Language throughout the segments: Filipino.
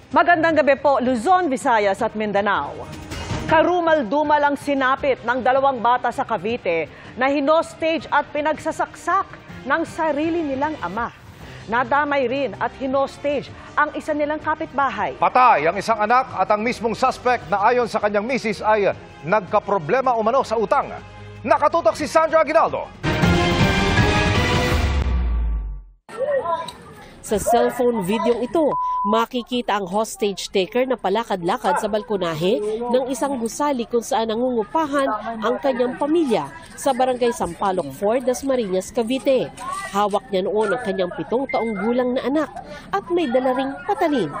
Magandang gabi po, Luzon, Visayas at Mindanao. Karumal-dumal ang sinapit ng dalawang bata sa Cavite na hinostage at pinagsasaksak ng sarili nilang ama. Nadamay rin at hinostage ang isa nilang kapitbahay. Patay ang isang anak at ang mismong suspect na ayon sa kanyang misis ay nagkaproblema umano sa utang. Nakatutok si Sandra Aguinaldo. Sa cellphone video ito, makikita ang hostage taker na palakad-lakad sa balkonahe ng isang gusali kung saan nangungupahan ang kanyang pamilya sa barangay Sampaloc 4, Dasmariñas, Cavite. Hawak niya noon ang kanyang 7 taong gulang na anak at may dala ring patalin.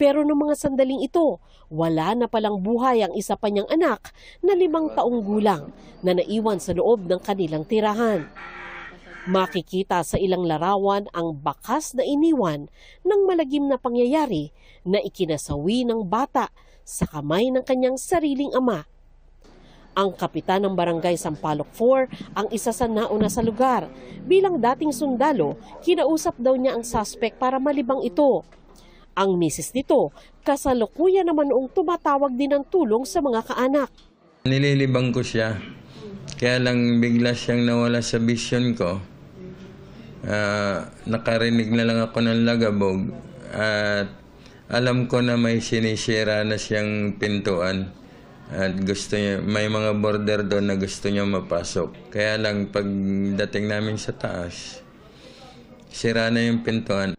Pero noong mga sandaling ito, wala na palang buhay ang isa pa niyang anak na 5 taong gulang na naiwan sa loob ng kanilang tirahan. Makikita sa ilang larawan ang bakas na iniwan ng malagim na pangyayari na ikinasawi ng bata sa kamay ng kanyang sariling ama. Ang kapitan ng barangay Sampaloc 4 ang isa sa nauna sa lugar. Bilang dating sundalo, kinausap daw niya ang suspect para malibang ito. Ang misis nito, kasalukuyan naman noong tumatawag din ng tulong sa mga kaanak. Nililibang ko siya, kaya lang bigla siyang nawala sa vision ko. Nakarinig na lang ako ng lagabog at alam ko na may sinisira na siyang pintuan at gusto niya, may mga border doon na gusto niya mapasok. Kaya lang pagdating namin sa taas, sira na yung pintuan.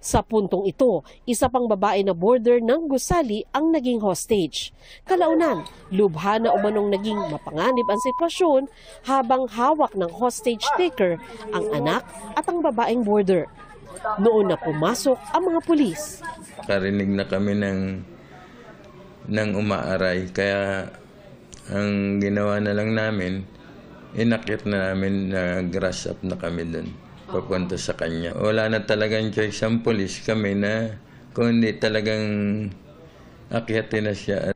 Sa puntong ito, isa pang babae na border ng gusali ang naging hostage. Kalaunan, lubha na umanong naging mapanganib ang sitwasyon habang hawak ng hostage taker ang anak at ang babaeng border. Noon na pumasok ang mga pulis. Karinig na kami ng umaaray, kaya ang ginawa na lang namin, inakit na namin na grass up na kami doon. Papunta sa kanya. Wala na talagang choice ang polis kami na kung hindi talagang akyatin na siya.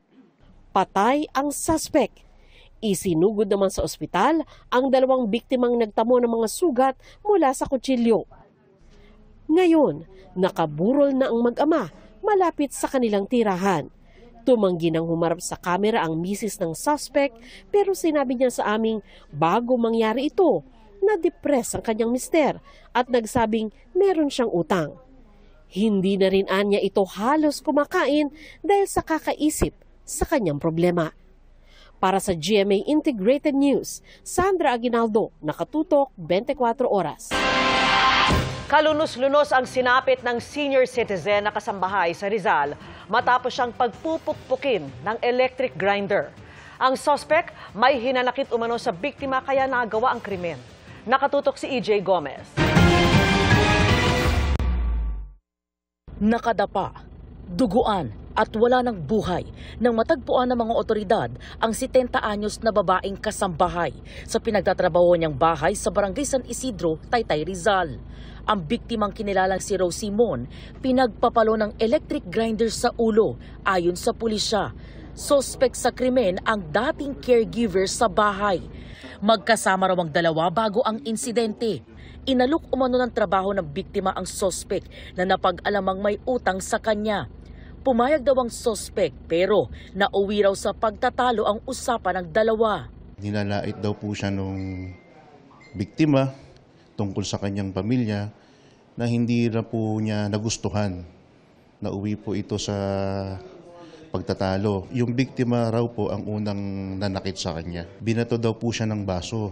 Patay ang suspect. Isinugod naman sa ospital ang 2 biktimang nagtamo ng mga sugat mula sa kutsilyo. Ngayon, nakaburol na ang mag-ama malapit sa kanilang tirahan. Tumanggi nang humarap sa kamera ang misis ng suspect pero sinabi niya sa aming bago mangyari ito, na-depress ang kanyang mister at nagsabing meron siyang utang. Hindi na rin anya ito halos kumakain dahil sa kakaisip sa kanyang problema. Para sa GMA Integrated News, Sandra Aguinaldo, nakatutok 24 oras. Kalunos-lunos ang sinapit ng senior citizen na kasambahay sa Rizal matapos siyang pagpupukpukin ng electric grinder. Ang suspect may hinanakit umano sa biktima kaya nagawa ang krimen. Nakatutok si EJ Gomez. Nakadapa, duguan at wala ng buhay nang matagpuan ng mga otoridad ang 70 anyos na babaeng kasambahay sa pinagtatrabaho niyang bahay sa Barangay San Isidro, Taytay, Rizal. Ang biktimang kinilalang si Rose Simon, pinagpapalo ng electric grinder sa ulo ayon sa pulisya. Suspect sa krimen ang dating caregiver sa bahay. Magkasama raw ang dalawa bago ang insidente. Inalok umano ng trabaho ng biktima ang suspect na napag-alamang may utang sa kanya. Pumayag daw ang suspect pero nauwi raw sa pagtatalo ang usapan ng dalawa. Nilalait daw po siya nung biktima tungkol sa kanyang pamilya na hindi na po niya nagustuhan. Nauwi po ito sa pagtatalo. Yung biktima raw po ang unang nanakit sa kanya. Binato daw po siya ng baso.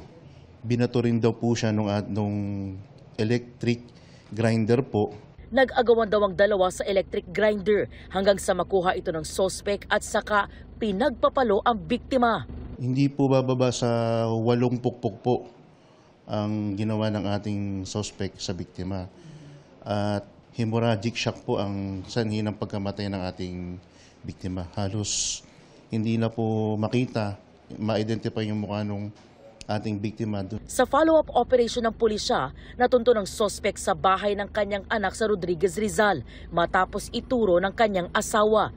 Binato rin daw po siya nung electric grinder po. Nag-agawan daw ang dalawa sa electric grinder hanggang sa makuha ito ng suspect at saka pinagpapalo ang biktima. Hindi po bababa sa 8 pukpok po ang ginawa ng ating suspect sa biktima. At hemorrhagic shock po ang sanhi ng pagkamatay ng ating biktima. Halos hindi na po makita, ma-identify yung mukha ng ating biktima. Sa follow-up operation ng pulisya, natunto ng suspect sa bahay ng kanyang anak sa Rodriguez, Rizal matapos ituro ng kanyang asawa.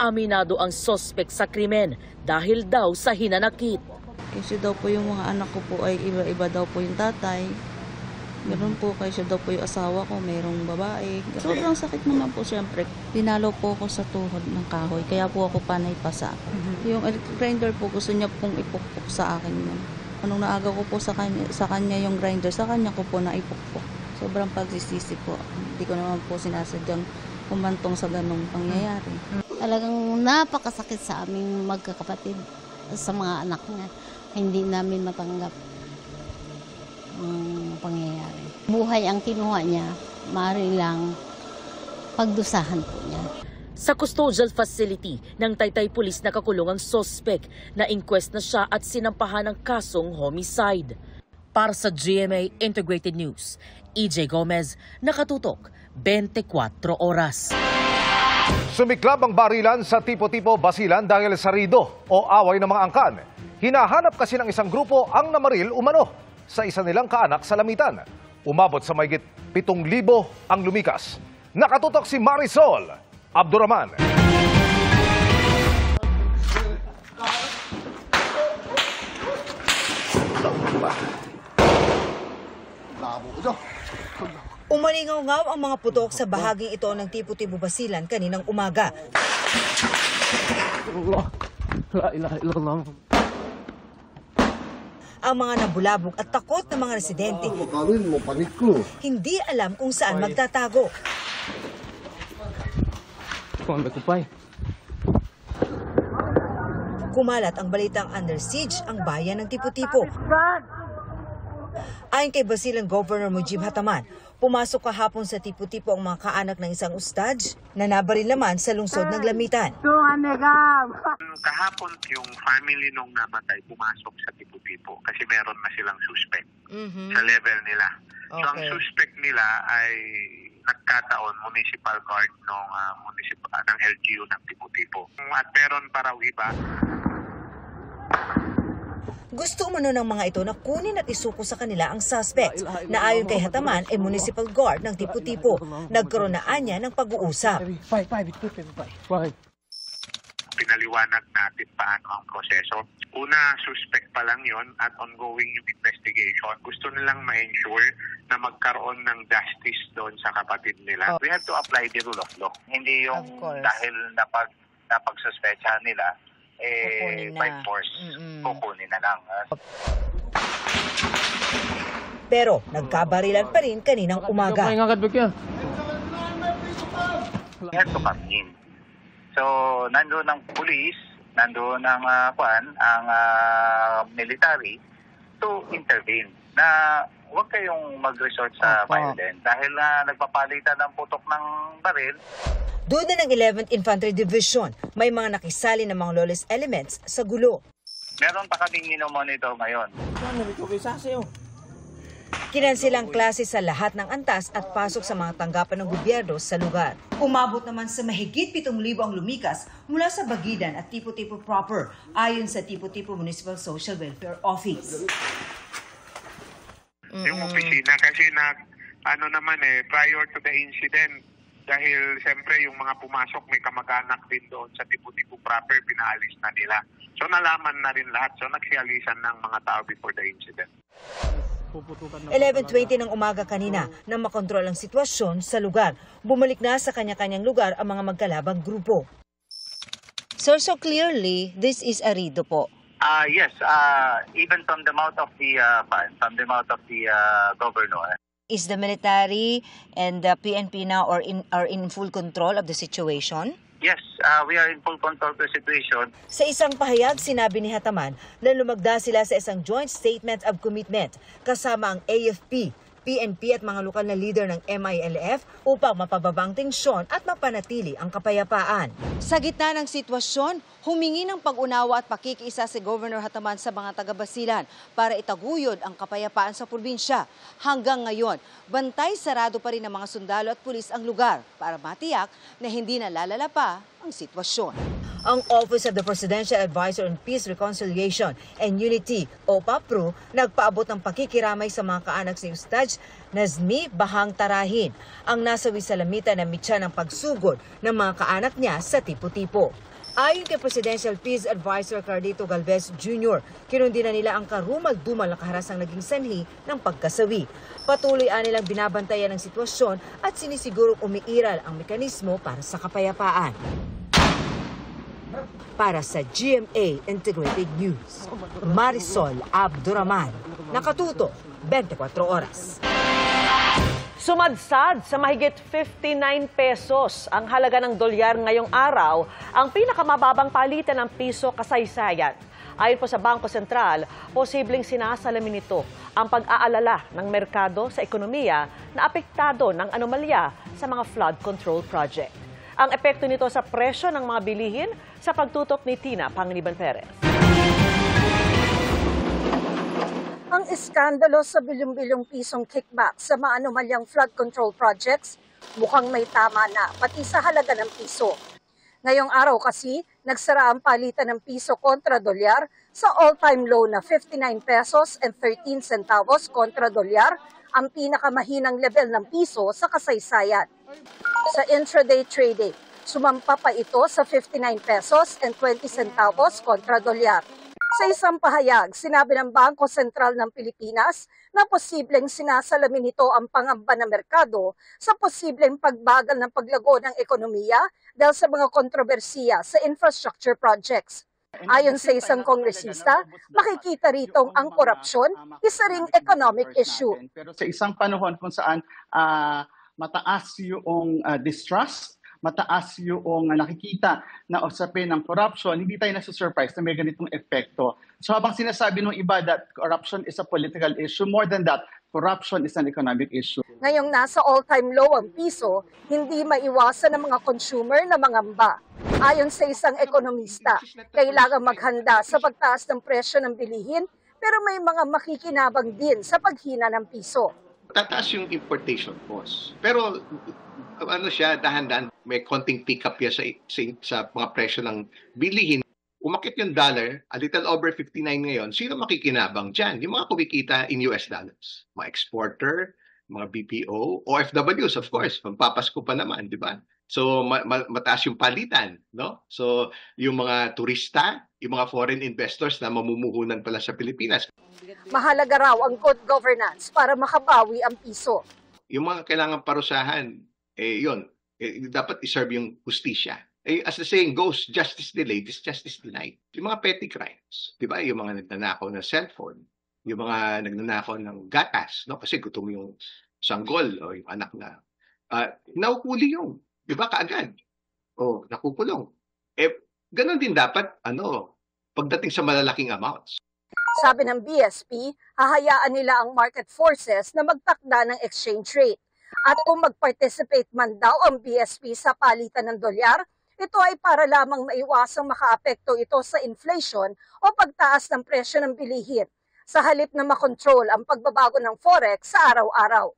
Aminado ang suspect sa krimen dahil daw sa hinanakit. Kasi daw po yung mga anak ko po ay iba-iba daw po yung tatay. Ganun po, kaya siya daw po yung asawa ko, mayroong babae. Sobrang sakit naman po siyempre. Dinalo po ako sa tuhod ng kahoy, kaya po ako panay pasa. Yung electric grinder po, gusto niya pong ipukpok sa akin yun. Anong naaga ko po sa kanya yung grinder, sa kanya ko po naipukpok. Sobrang pagsisisi po. Hindi ko naman po sinasadyang kumantong sa ganung pangyayari. Talagang napakasakit sa aming magkakapatid, sa mga anak niya. Hindi namin matanggap ang pangyayari. Buhay ang kinuha niya, maaari lang pagdusahan po niya. Sa custodial facility ng Taytay Police nakakulong ang suspect na inquest na siya at sinampahan ng kasong homicide. Para sa GMA Integrated News, EJ Gomez, nakatutok 24 oras. Sumiklab ang barilan sa tipo-tipo Basilan dahil sa rido o away ng mga angkan. Hinahanap kasi ng isang grupo ang namaril umano sa isa nilang kaanak sa Lamitan. Umabot sa mahigit 7,000 ang lumikas. Nakatutok si Marisol Abdurrahman. Umalingaw-ngaw ang mga putok sa bahaging ito ng tipo-tipo Basilan kaninang umaga. Ang mga nabulabog at takot na mga residente hindi alam kung saan magtatago. Kumalat ang balitang under siege ang bayan ng tipo-tipo. Ayon kay Basilan Governor Mujib Hataman, pumasok kahapon sa tipo-tipo ang mga kaanak ng isang ustad na nabaril naman sa lungsod ng Lamitan. Kahapon yung family nung namatay pumasok sa tipo-tipo kasi meron na silang suspect sa level nila. So ang suspect nila ay nagkataon municipal guard ng LGU ng tipo-tipo. At meron pa raw iba. Gusto umano ng mga ito na kunin at isuko sa kanila ang suspect na ayon kay Hataman ay municipal guard ng tipo-tipo. Nagkaroon na anya ng pag-uusap. Pinaliwanag natin paano ang proseso. Una, suspect pa lang yon at ongoing yung investigation. Gusto nilang ma-ensure na magkaroon ng justice doon sa kapatid nila. We have to apply the rule of law. Hindi yung dahil napagsuspechahan nila, by force, kukunin na lang. Pero nagkabarilan pa rin kaninang umaga. We have to come in. So, nandoon ang police, nandoon ang military to intervene. Na huwag kayong mag-resort sa violence dahil nagpapalitan ng putok ng baril. Doon na ng 11th Infantry Division, may mga nakisali na mga lawless elements sa gulo. Meron pa kaming minomonitor ngayon. Kinansilang klase sa lahat ng antas at pasok sa mga tanggapan ng gobyerno sa lugar. Umabot naman sa mahigit 7,000 ang lumikas mula sa Bagidan at Tipo-Tipo proper, ayon sa Tipo-Tipo Municipal Social Welfare Office. Yung opisina kasi prior to the incident, dahil siyempre yung mga pumasok may kamag-anak din doon sa Tipo-Tipo proper, pinaalis na nila. So nalaman na rin lahat. So nagsialisan ng mga tao before the incident. 11:20 ng umaga kanina nang makontrol ang sitwasyon sa lugar. Bumalik na sa kanya-kanyang lugar ang mga magkalabang grupo. Sir, so clearly, this is a rido po. Yes, even from the mouth of the governor. Is the military and the PNP now are in full control of the situation? Yes, we are in full control of the situation. Sa isang pahayag, sinabi ni Hataman na lumagda sila sa isang joint statement of commitment kasama ang AFP, PNP at mga lokal na leader ng MILF upang mapababang tensyon at mapanatili ang kapayapaan. Sa gitna ng sitwasyon, humingi ng pag-unawa at pakikiisa si Governor Hataman sa mga taga-Basilan para itaguyod ang kapayapaan sa probinsya. Hanggang ngayon, bantay sarado pa rin ng mga sundalo at pulis ang lugar para matiyak na hindi na lalala pa ang sitwasyon. Ang Office of the Presidential Advisor on Peace, Reconciliation and Unity, OPAPRO, nagpaabot ng pakikiramay sa mga kaanak si Ustad Nazmi Bahang Tarahin, ang nasawi sa Lamitan na mitya ng pagsugod ng mga kaanak niya sa Tipo-Tipo. Ayon kay Presidential Peace Advisor Carlito Galvez Jr., kinundi na nila ang karumal-dumal na kaharasang naging sanhi ng pagkasawi. Patuloy nilang binabantayan ang sitwasyon at sinisigurong umiiral ang mekanismo para sa kapayapaan. Para sa GMA Integrated News, Marisol Abduraman, nakatuto 24 oras. Sumadsad sa mahigit 59 pesos ang halaga ng dolyar ngayong araw, ang pinakamababang palitan ng piso kasaysayan. Ayon po sa Bangko Sentral, posibleng sinasalamin nito ang pag-aalala ng merkado sa ekonomiya na apektado ng anomalya sa mga flood control project. Ang epekto nito sa presyo ng mga bilihin sa pagtutok ni Tina Panganiban Perez. Ang iskandalo sa bilyong-bilyong pisong kickback sa mga anomalyang flood control projects mukhang may tama na pati sa halaga ng piso. Ngayong araw kasi, nagsara ang palitan ng piso kontra dolyar sa all-time low na 59 pesos and 13 centavos kontra dolyar, ang pinakamahinang level ng piso sa kasaysayan. Sa intraday trading, sumampa pa ito sa 59 pesos and 20 centavos kontra dolyar. Sa isang pahayag, sinabi ng Bangko Sentral ng Pilipinas na posibleng sinasalamin nito ang pangamba ng merkado sa posibleng pagbagal ng paglago ng ekonomiya dahil sa mga kontrobersiya sa infrastructure projects. Ayon sa isang kongresista, makikita ritong ang korupsyon, isa ring economic issue. Pero sa isang panahon kung saan mataas yung distrust, mataas yung nakikita na usapin ng corruption, hindi tayo nasa-surprise na may ganitong epekto. So habang sinasabi ng iba that corruption is a political issue, more than that, corruption is an economic issue. Ngayong nasa all-time low ang piso, hindi maiwasan ng mga consumer na mangamba. Ayon sa isang ekonomista, kailangan maghanda sa pagtaas ng presyo ng bilihin, pero may mga makikinabang din sa paghina ng piso. Tataas yung importation cost. Pero ano siya, dahan-dahan, may konting pick-up yan sa mga presyo ng bilihin. Umakit yung dollar, a little over 59 ngayon, sino makikinabang dyan? Yung mga kumikita in US dollars. Mga exporter, mga BPO, OFWs, of course, pampapasko pa naman, di ba? So, mataas yung palitan, no? So, yung mga turista, yung mga foreign investors na mamumuhunan pala sa Pilipinas. Mahalaga raw ang good governance para makabawi ang piso. Yung mga kailangan parusahan, dapat iserve yung hustisya. As the saying goes, justice delayed is justice denied. Yung mga petty crimes, di ba? Yung mga nagnanakaw ng cellphone, yung mga nagnanakaw ng gatas, no? Kasi gutom yung sanggol o yung anak na. Naukuli yung, di ba, kaagad? O, nakukulong. Ganon din dapat, pagdating sa malalaking amounts. Sabi ng BSP, hahayaan nila ang market forces na magtakda ng exchange rate. At kung mag-participate man daw ang BSP sa palitan ng dolyar, ito ay para lamang maiwasang makaapekto ito sa inflation o pagtaas ng presyo ng bilihin, sa halip na makontrol ang pagbabago ng forex sa araw-araw.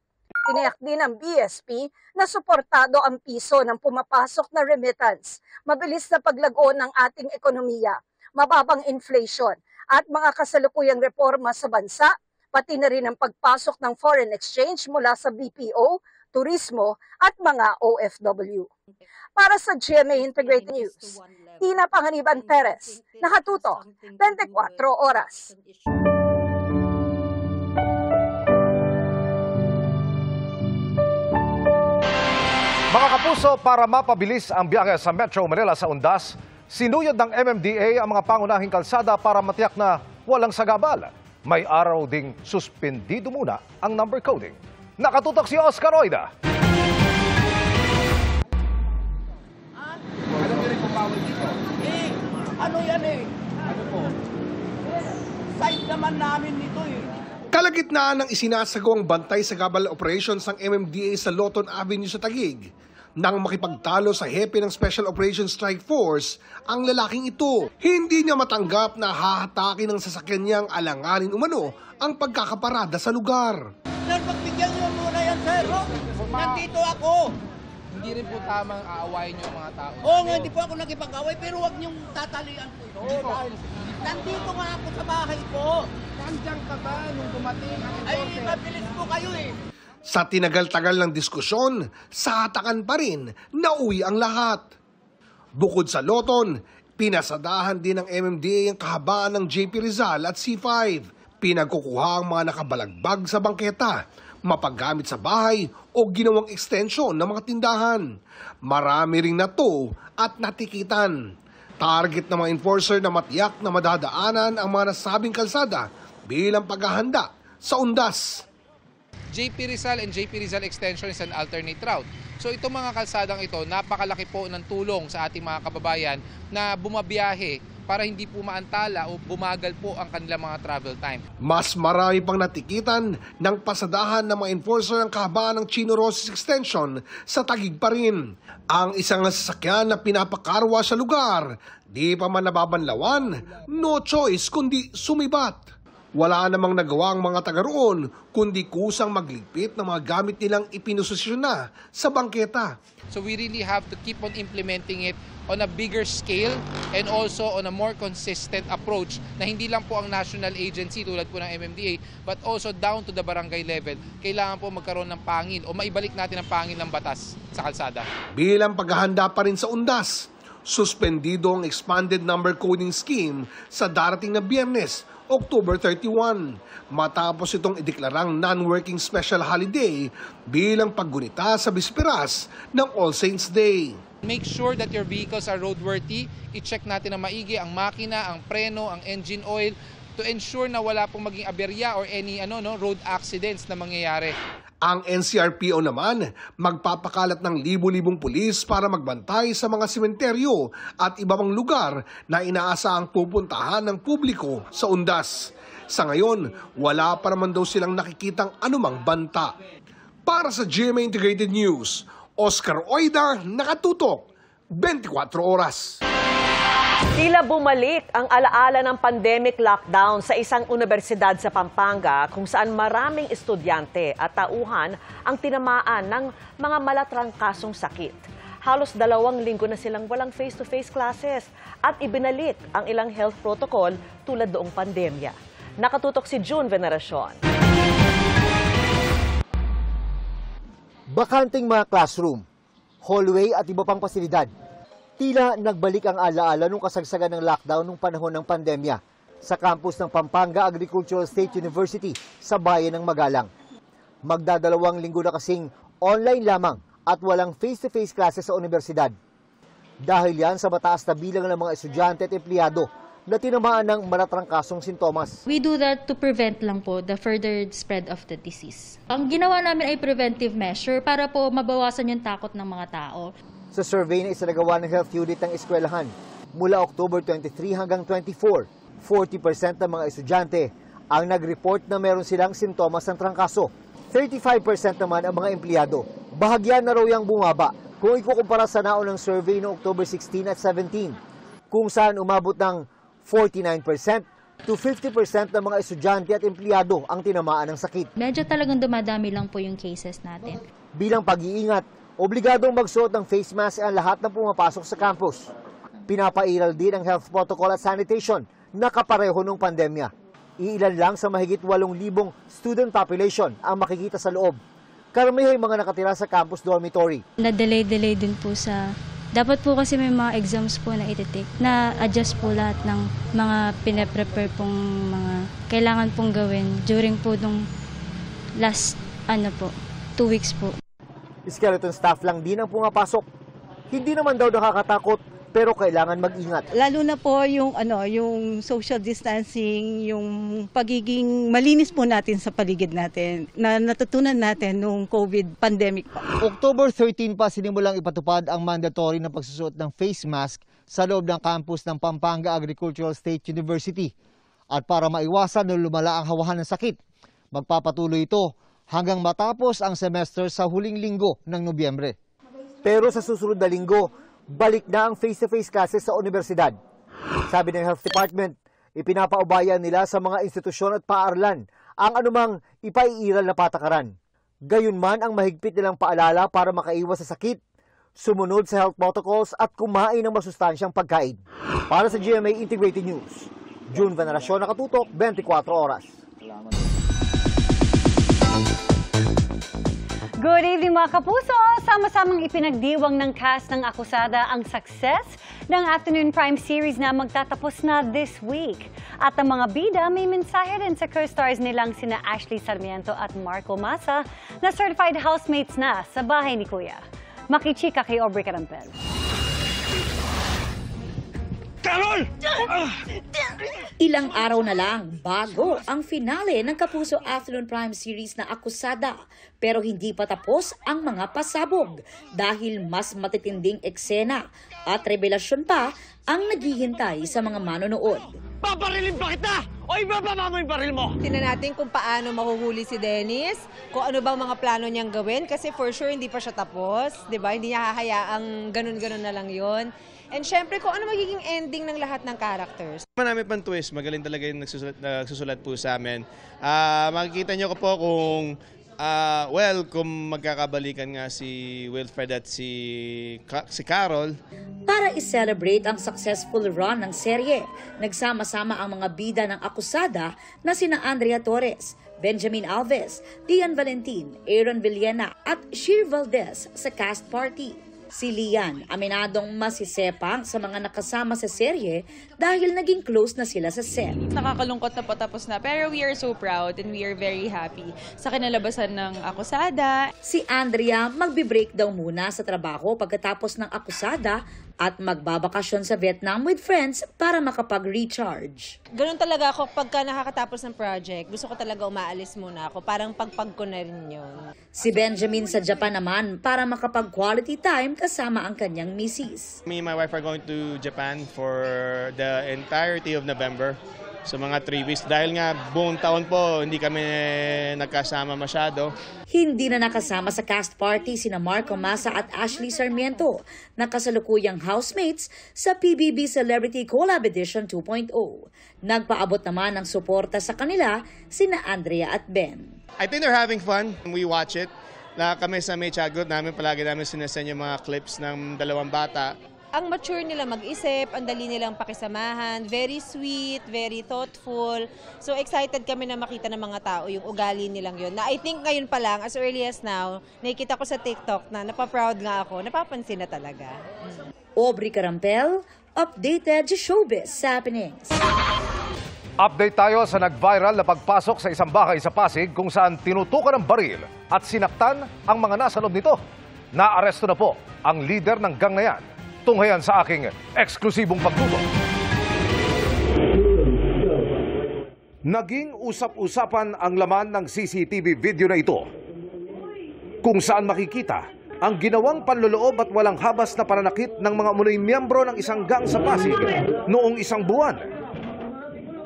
Tiniyak din ng BSP na suportado ang piso ng pumapasok na remittance, mabilis na paglago ng ating ekonomiya, mababang inflation at mga kasalukuyang reforma sa bansa, pati na rin ang pagpasok ng foreign exchange mula sa BPO, turismo at mga OFW. Para sa GMA Integrated News, Tina Panganiban Perez, nakatutok 24 oras. Mga kapuso, para mapabilis ang biyahe sa Metro Manila sa Undas, sinuyod ng MMDA ang mga pangunahing kalsada para matiyak na walang sagabal. May araw ding suspendido muna ang number coding. Nakatutok si Oscar Oida. Alam niyo rin kung bawal dito? Ano yan Ano po? Side naman namin nito Kalagitnaan ng isinasagawang bantay sa gabal operations ng MMDA sa Loton Avenue sa Taguig, nang makipagtalo sa hepe ng Special Operations Strike Force, ang lalaking ito, hindi niya matanggap na hahatakin ng sasakyan niyang alanganin umano ang pagkakaparada sa lugar. Sir, pagbigyan niyo muna yan, sir. Nandito ako. Hindi rin po tamang aawayin niyo ang mga tao. Oo nga, hindi po ako nakipag-away, pero huwag niyong tatalian po ito. Nandito nga ako sa bahay ko. Nandiyan ka ba nung dumating ang Ay, mabilis po kayo Sa tinagal-tagal ng diskusyon, sa hatakan pa rin, nauwi ang lahat. Bukod sa Loton, Pinasadahan din ng MMDA ang kahabaan ng JP Rizal at C5. Pinagkukuha ang mga nakabalagbag sa bangketa, mapagamit sa bahay o ginawang extension ng mga tindahan. Marami ring nato at natikitan. Target ng mga enforcer na matiyak na madadaanan ang mga nasabing kalsada bilang paghahanda sa undas. JP Rizal and JP Rizal Extension is an alternate route. So itong mga kalsadang ito, napakalaki po ng tulong sa ating mga kababayan na bumabiyahe para hindi po maantala o bumagal po ang kanilang mga travel time. Mas marami pang natikitan ng pasadahan ng mga enforcer ang kahabaan ng Chino Roces Extension sa Taguig pa rin. Ang isang sasakyan na pinapakarwa sa lugar, di pa man nababanlawan, no choice kundi sumibat. Wala namang nagawa ang mga taga roon kundi kusang magligpit ng mga gamit nilang ipinusisyon na sa bangketa. So we really have to keep on implementing it on a bigger scale and also on a more consistent approach na hindi lang po ang national agency tulad po ng MMDA but also down to the barangay level. Kailangan po magkaroon ng pangil o maibalik natin ang pangil ng batas sa kalsada. Bilang paghahanda pa rin sa undas, suspendido ang expanded number coding scheme sa darating na Biyernes, October 31, matapos itong ideklarang non-working special holiday bilang paggunita sa bisperas ng All Saints Day. Make sure that your vehicles are roadworthy. I-check natin na maigi ang makina, ang preno, ang engine oil to ensure na wala pong maging aberya or any road accidents na mangyayari. Ang NCRPO naman magpapakalat ng libu-libong pulis para magbantay sa mga sementeryo at iba pang lugar na inaasahang pupuntahan ng publiko sa undas. Sa ngayon, wala pa naman daw silang nakikitang anumang banta. Para sa GMA Integrated News, Oscar Oida, nakatutok, 24 oras. Tila bumalik ang alaala ng pandemic lockdown sa isang universidad sa Pampanga kung saan maraming estudyante at tauhan ang tinamaan ng mga malatrangkasong sakit. Halos 2 linggo na silang walang face-to-face classes at ibinalik ang ilang health protocol tulad noong pandemya. Nakatutok si June Veneracion. Bakanting mga classroom, hallway at iba pang pasilidad. Tila nagbalik ang alaala nung kasagsagan ng lockdown nung panahon ng pandemya sa campus ng Pampanga Agricultural State University sa bayan ng Magalang. Magda2 linggo na kasing online lamang at walang face-to-face classes sa universidad. Dahil yan sa mataas na bilang ng mga estudyante at empleyado na tinamaan ng malatrangkasong sintomas. We do that to prevent lang po the further spread of the disease. Ang ginawa namin ay preventive measure para po mabawasan yung takot ng mga tao. Sa survey na isinagawa ng health unit ng eskwelahan, mula October 23 hanggang 24, 40% ng mga estudyante ang nag-report na meron silang sintomas ng trangkaso. 35% naman ang mga empleyado. Bahagyan na raw yung bumaba kung ikukumpara sa naunang survey noong October 16 at 17, kung saan umabot ng 49% to 50% ng mga estudyante at empleyado ang tinamaan ng sakit. Medyo talagang dumadami lang po yung cases natin. Bilang pag-iingat, obligadong magsuot ng face mask ang lahat ng pumapasok sa campus. Pinapairal din ang health protocol at sanitation na kapareho nung pandemya. Iilan lang sa mahigit 8,000 student population ang makikita sa loob. Karamihan yung mga nakatira sa campus dormitory. Na-delay din po sa... Dapat po kasi may mga exams po na iti-take. Na-adjust po lahat ng mga pinaprepare pong mga kailangan pong gawin during po nung last 2 weeks po. Skeleton staff lang din ang pumapasok. Hindi naman daw nakakatakot pero kailangan mag-ingat. Lalo na po yung social distancing, yung pagiging malinis po natin sa paligid natin na natutunan natin nung COVID pandemic pa. October 13 pa sinimulang ipatupad ang mandatory na pagsusuot ng face mask sa loob ng campus ng Pampanga Agricultural State University. At para maiwasan na lumala ang hawahan ng sakit, magpapatuloy ito hanggang matapos ang semester sa huling linggo ng Nobyembre. Pero sa susunod na linggo, balik na ang face-to-face classes sa universidad. Sabi ng Health Department, ipinapaubayan nila sa mga institusyon at paaralan ang anumang ipaiiral na patakaran. Gayunman ang mahigpit nilang paalala para makaiwas sa sakit, sumunod sa health protocols at kumain ng masustansyang pagkain. Para sa GMA Integrated News, June Veneracion, nakatutok, 24 oras. Good evening mga kapuso! Sama-samang ipinagdiwang ng cast ng Akusada ang success ng Afternoon Prime series na magtatapos na this week. At ang mga bida may mensahe rin sa co-stars nilang sina Ashley Sarmiento at Marco Massa na certified housemates na sa bahay ni Kuya. Makichika kay Aubrey Carampel. Carol! Ilang araw na lang bago ang finale ng Kapuso Afternoon Prime series na Akusada. Pero hindi pa tapos ang mga pasabog dahil mas matitinding eksena at revelasyon pa ang naghihintay sa mga manonood. Paparilin pa kita! O ibababa mo yung baril mo! Tingnan natin kung paano mahuhuli si Dennis, kung ano bang mga plano niyang gawin kasi for sure hindi pa siya tapos, 'di ba? Hindi niya hahayaang ganun-ganun na lang 'yon. And syempre, kung ano magiging ending ng lahat ng characters. Marami pang twist. Magaling talaga yung nagsusulat po sa amin. Makikita niyo ko po kung, kung magkakabalikan nga si Wilfred at si Carol. Para i-celebrate ang successful run ng serye, nagsama-sama ang mga bida ng Akusada na sina Andrea Torres, Benjamin Alves, Lian Valentin, Aaron Villena at Sheer Valdez sa cast party. Si Lian, aminadong masisepang sa mga nakasama sa serye dahil naging close na sila sa set. Nakakalungkot na patapos na pero we are so proud and we are very happy sa kinalabasan ng Akusada. Si Andrea magbe-break daw muna sa trabaho pagkatapos ng Akusada at magbabakasyon sa Vietnam with friends para makapag-recharge. Ganun talaga ako pagka nakakatapos ng project. Gusto ko talaga umaalis muna ako. Parang pagpag ko na rin yun. Si Benjamin sa Japan naman para makapag-quality time kasama ang kanyang misis. Me and my wife are going to Japan for the entirety of November. So mga 3 weeks. Dahil nga buong taon po hindi kami nagkasama masyado. Hindi na nakasama sa cast party sina Marco Massa at Ashley Sarmiento na kasalukuyang housemates sa PBB Celebrity Collab Edition 2.0. Nagpaabot naman ng suporta sa kanila sina Andrea at Ben. I think they're having fun. We watch it. Kami sa may chat group namin palagi namin sinasend yung mga clips ng dalawang bata. Ang mature nila mag-isip, ang dali nilang pakisamahan, very sweet, very thoughtful. So excited kami na makita ng mga tao yung ugali nilang yun. Na I think ngayon pa lang, as early as now, nakikita ko sa TikTok na napaproud nga ako, napapansin na talaga. Aubrey Carampel, updated showbiz happenings. Update tayo sa nag-viral na pagpasok sa isang bahay sa Pasig kung saan tinutukan ng baril at sinaktan ang mga nasa loob nito. Naaresto na po ang leader ng gang na yan. Tunghayan sa aking eksklusibong pagtutok. Naging usap-usapan ang laman ng CCTV video na ito, kung saan makikita ang ginawang panloloob at walang habas na pananakit ng mga umunoy miyembro ng isang gang sa Pasig noong isang buwan.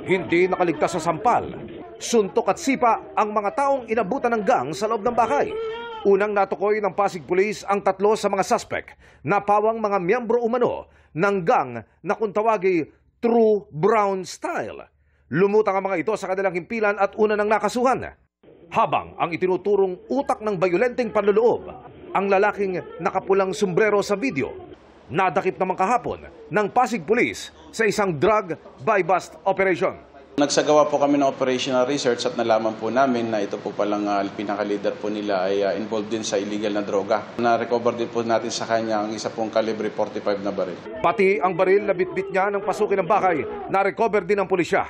Hindi nakaligtas sa sampal, suntok at sipa ang mga taong inabutan ng gang sa loob ng bahay. Unang natukoy ng Pasig Police ang 3 sa mga suspect na pawang mga miyembro umano ng gang na kung tawagi True Brown Style. Lumutang ang mga ito sa kanilang himpilan at una ng nakasuhan. Habang ang itinuturong utak ng bayolenteng panloloob, ang lalaking nakapulang sombrero sa video, nadakip naman kahapon ng Pasig Police sa isang drug buy-bust operation. Nagsagawa po kami ng operational research at nalaman po namin na ito po palang pinaka-leader po nila ay involved din sa illegal na droga. Na-recover din po natin sa kanya ang isa pong calibre 45 na baril. Pati ang baril na bitbit niya ng pasukin ng bahay, na-recover din ng pulisya.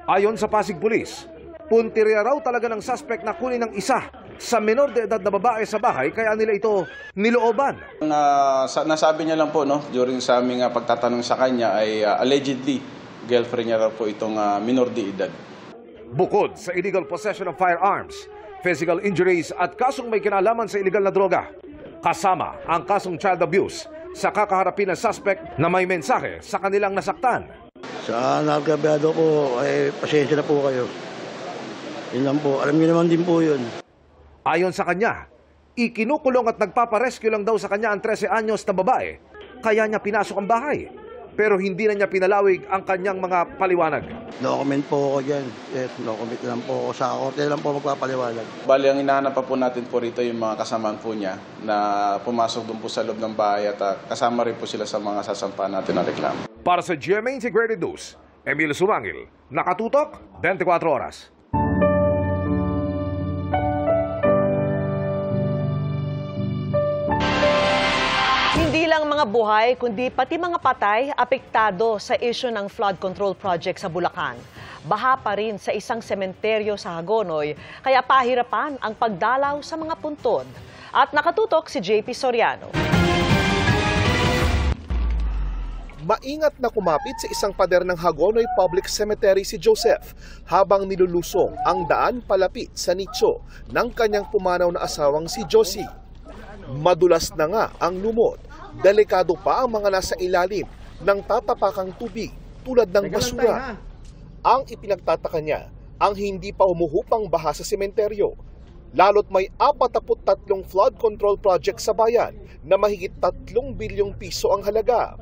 Ayon sa Pasig Police, puntirya raw talaga ng suspect na kunin ng isa sa menor de edad na babae sa bahay kaya nila ito nilooban. Nasabi niya lang po during sa aming pagtatanong sa kanya ay allegedly girlfriend niya raw po itong minor de edad. Bukod sa illegal possession of firearms, physical injuries at kasong may kinalaman sa illegal na droga, kasama ang kasong child abuse sa kakaharapin ng suspect na may mensahe sa kanilang nasaktan. Sa nagkabiyado ko, pasensya na po kayo. Yun lang po. Alam niyo naman din po yun. Ayon sa kanya, ikinukulong at nagpaparescue lang daw sa kanya ang 13 anyos na babae, kaya niya pinasok ang bahay. Pero hindi na niya pinalawig ang kanyang mga paliwanag. No comment po ako dyan. Yes, no comment lang po ako. Sa korte lang po magpapaliwanag. Bali, ang hinahanap pa po natin po rito yung mga kasamaan po niya na pumasok doon po sa loob ng bahay at kasama rin po sila sa mga sasampahan natin na reklamo. Para sa GMA Integrated News, Emilio Sumangil, nakatutok 24 oras. mga buhay kundi pati mga patay apektado sa issue ng flood control project sa Bulacan. Baha pa rin sa isang sementeryo sa Hagonoy, kaya pahirapan ang pagdalaw sa mga puntod. At nakatutok si JP Soriano. Maingat na kumapit sa isang pader ng Hagonoy Public Cemetery si Joseph habang nilulusong ang daan palapit sa nicho ng kanyang pumanaw na asawang si Josie. Madulas na nga ang lumot, delikado pa ang mga nasa ilalim ng tatapakang tubig tulad ng basura. Ang ipinagtataka niya, ang hindi pa humuhupang baha sa sementeryo. Lalo't may 43 flood control project sa bayan na mahigit 3 bilyong piso ang halaga.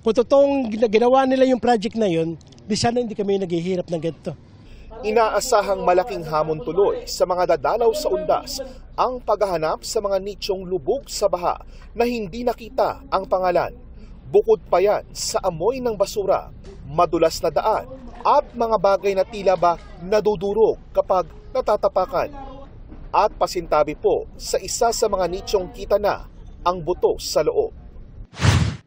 Kung totoong ginawa nila yung project na yun, di sana hindi kami naghihirap ng ganito. Inaasahang malaking hamon tuloy sa mga dadalaw sa undas ang paghahanap sa mga nichong lubog sa baha na hindi nakita ang pangalan. Bukod pa yan sa amoy ng basura, madulas na daan at mga bagay na tila ba nadudurog kapag natatapakan. At pasintabi po sa isa sa mga nichong kita na ang buto sa loob.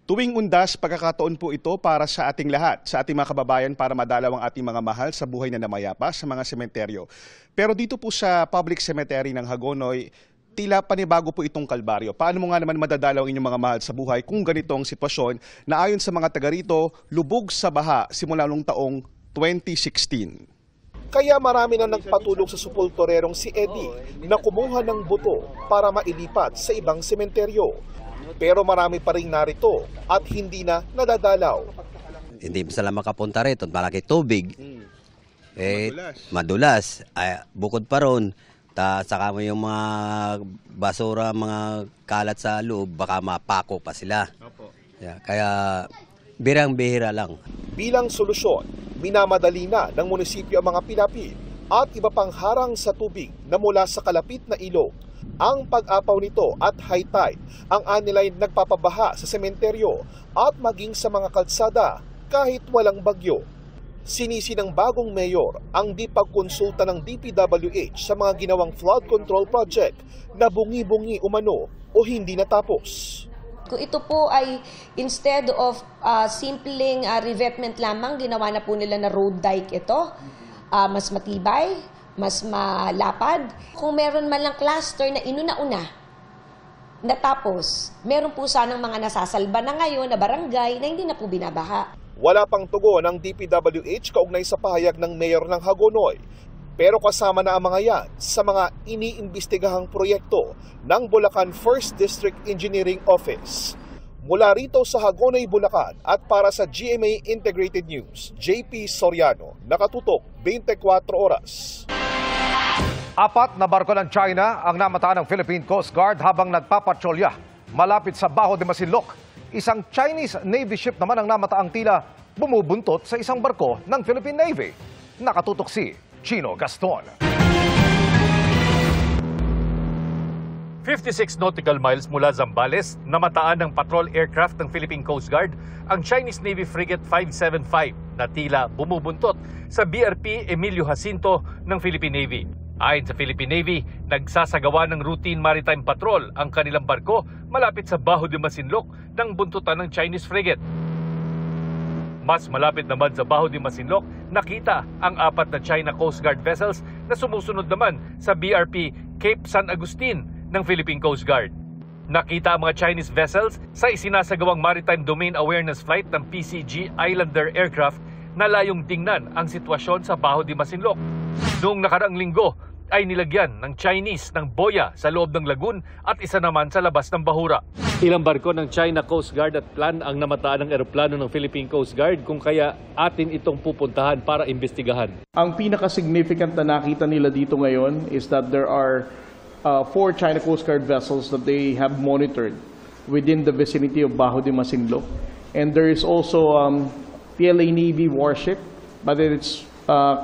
Tuwing undas, pagkakataon po ito para sa ating lahat, sa ating mga kababayan para madalaw ang ating mga mahal sa buhay na namayapa sa mga sementeryo. Pero dito po sa Public Cemetery ng Hagonoy, tila panibago po itong kalbaryo. Paano mo nga naman madadalaw ang inyong mga mahal sa buhay kung ganito ang sitwasyon na ayon sa mga taga rito, lubog sa baha simula noong taong 2016. Kaya marami na nagpatulong sa supultorerong si Eddie na kumuha ng buto para mailipat sa ibang sementeryo. Pero marami pa rin narito at hindi na nadadalaw. Hindi sila makapunta rito, malaki tubig. Madulas. Bukod pa ron, saka mo yung mga basura, mga kalat sa loob, baka mapako pa sila. Kaya birang-bihira lang. Bilang solusyon, minamadali na ng munisipyo ang mga pinapil at iba pang harang sa tubig na mula sa kalapit na ilog. Ang pag-apaw nito at high tide ang anilay nagpapabaha sa sementeryo at maging sa mga kalsada kahit walang bagyo. Sinisi ng bagong mayor ang di pagkonsulta ng DPWH sa mga ginawang flood control project na bungi-bungi umano o hindi natapos. Kung ito po ay instead of simpleng revetment lamang, ginawa na po nila na road dike ito, mas matibay, mas malapad. Kung meron man lang cluster na inuna-una, natapos, meron po sanang mga nasasalba na ngayon na barangay na hindi na po binabaha. Wala pang tugon ng DPWH kaugnay sa pahayag ng mayor ng Hagonoy. Pero kasama na ang mga yan sa mga iniimbestigahang proyekto ng Bulacan 1st District Engineering Office. Mula rito sa Hagonoy, Bulacan at para sa GMA Integrated News, JP Soriano, nakatutok 24 oras. 4 na barko ng China ang namataan ng Philippine Coast Guard habang nagpapatrolya malapit sa Baho de Masinloc. Isang Chinese Navy ship naman ang namataang tila bumubuntot sa isang barko ng Philippine Navy. Nakatutok si Chino Gaston. 56 nautical miles mula Zambales, namataan ng patrol aircraft ng Philippine Coast Guard ang Chinese Navy Frigate 575 na tila bumubuntot sa BRP Emilio Jacinto ng Philippine Navy. Ayon sa Philippine Navy, nagsasagawa ng routine maritime patrol ang kanilang barko malapit sa Baho de Masinloc ng buntutan ng Chinese frigate. Mas malapit naman sa Baho de Masinloc, nakita ang 4 na China Coast Guard vessels na sumusunod naman sa BRP Cape San Agustin ng Philippine Coast Guard. Nakita ang mga Chinese vessels sa isinasagawang Maritime Domain Awareness Flight ng PCG Islander Aircraft na layong tingnan ang sitwasyon sa Baho de Masinloc. Noong nakaraang linggo ay nilagyan ng Chinese ng boya sa loob ng lagoon at isa naman sa labas ng bahura. Ilang barko ng China Coast Guard at plan ang namataan ng eroplano ng Philippine Coast Guard kung kaya atin itong pupuntahan para imbestigahan. Ang pinaka-significant na nakita nila dito ngayon is that there are 4 China Coast Guard vessels that they have monitored within the vicinity of Baho de Masinloc. And there is also PLA Navy warship, but it's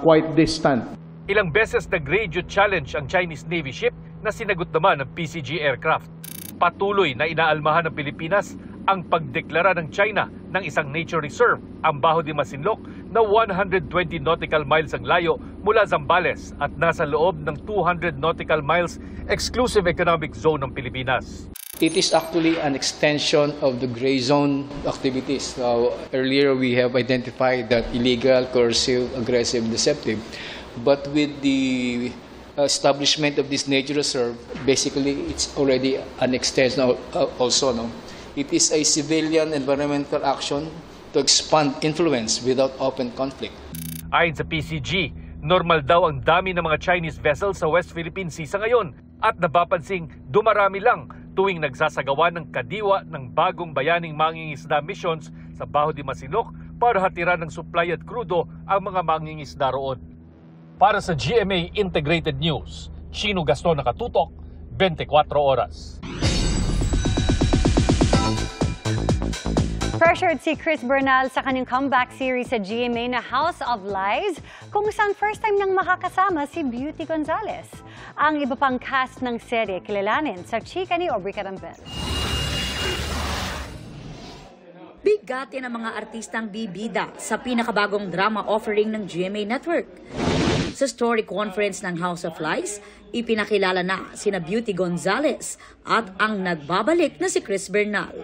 quite distant. Ilang beses nag-radio challenge ang Chinese Navy ship na sinagot naman ng PCG aircraft. Patuloy na inaalmahan ng Pilipinas ang pagdeklara ng China ng isang nature reserve, ang Baho de Masinloc, na 120 nautical miles ang layo mula Zambales at nasa loob ng 200 nautical miles exclusive economic zone ng Pilipinas. It is actually an extension of the gray zone activities. Earlier we have identified that illegal, coercive, aggressive, deceptive. But with the establishment of this nature reserve, basically it's already an extension also. No? It is a civilian environmental action to expand influence without open conflict. Ayon sa PCG, normal daw ang dami ng mga Chinese vessels sa West Philippine Sea sa ngayon at napapansing dumarami lang tuwing nagsasagawa ng kadiwa ng bagong bayaning mangingisda missions sa Baho de Masinloc para hatiran ng supply at krudo ang mga mangingisda roon. Para sa GMA Integrated News, Chino Gaston nakatutok, 24 oras. Pressured si Chris Bernal sa kanyang comeback series sa GMA na House of Lies, kung saan first time niyang makakasama si Beauty Gonzales. Ang iba pang cast ng serye kilalanin sa chika ni Aubrey Carampel. Bigatin ang mga artistang bibida sa pinakabagong drama offering ng GMA Network. Sa story conference ng House of Lies, ipinakilala na sina Beauty Gonzales at ang nagbabalik na si Chris Bernal.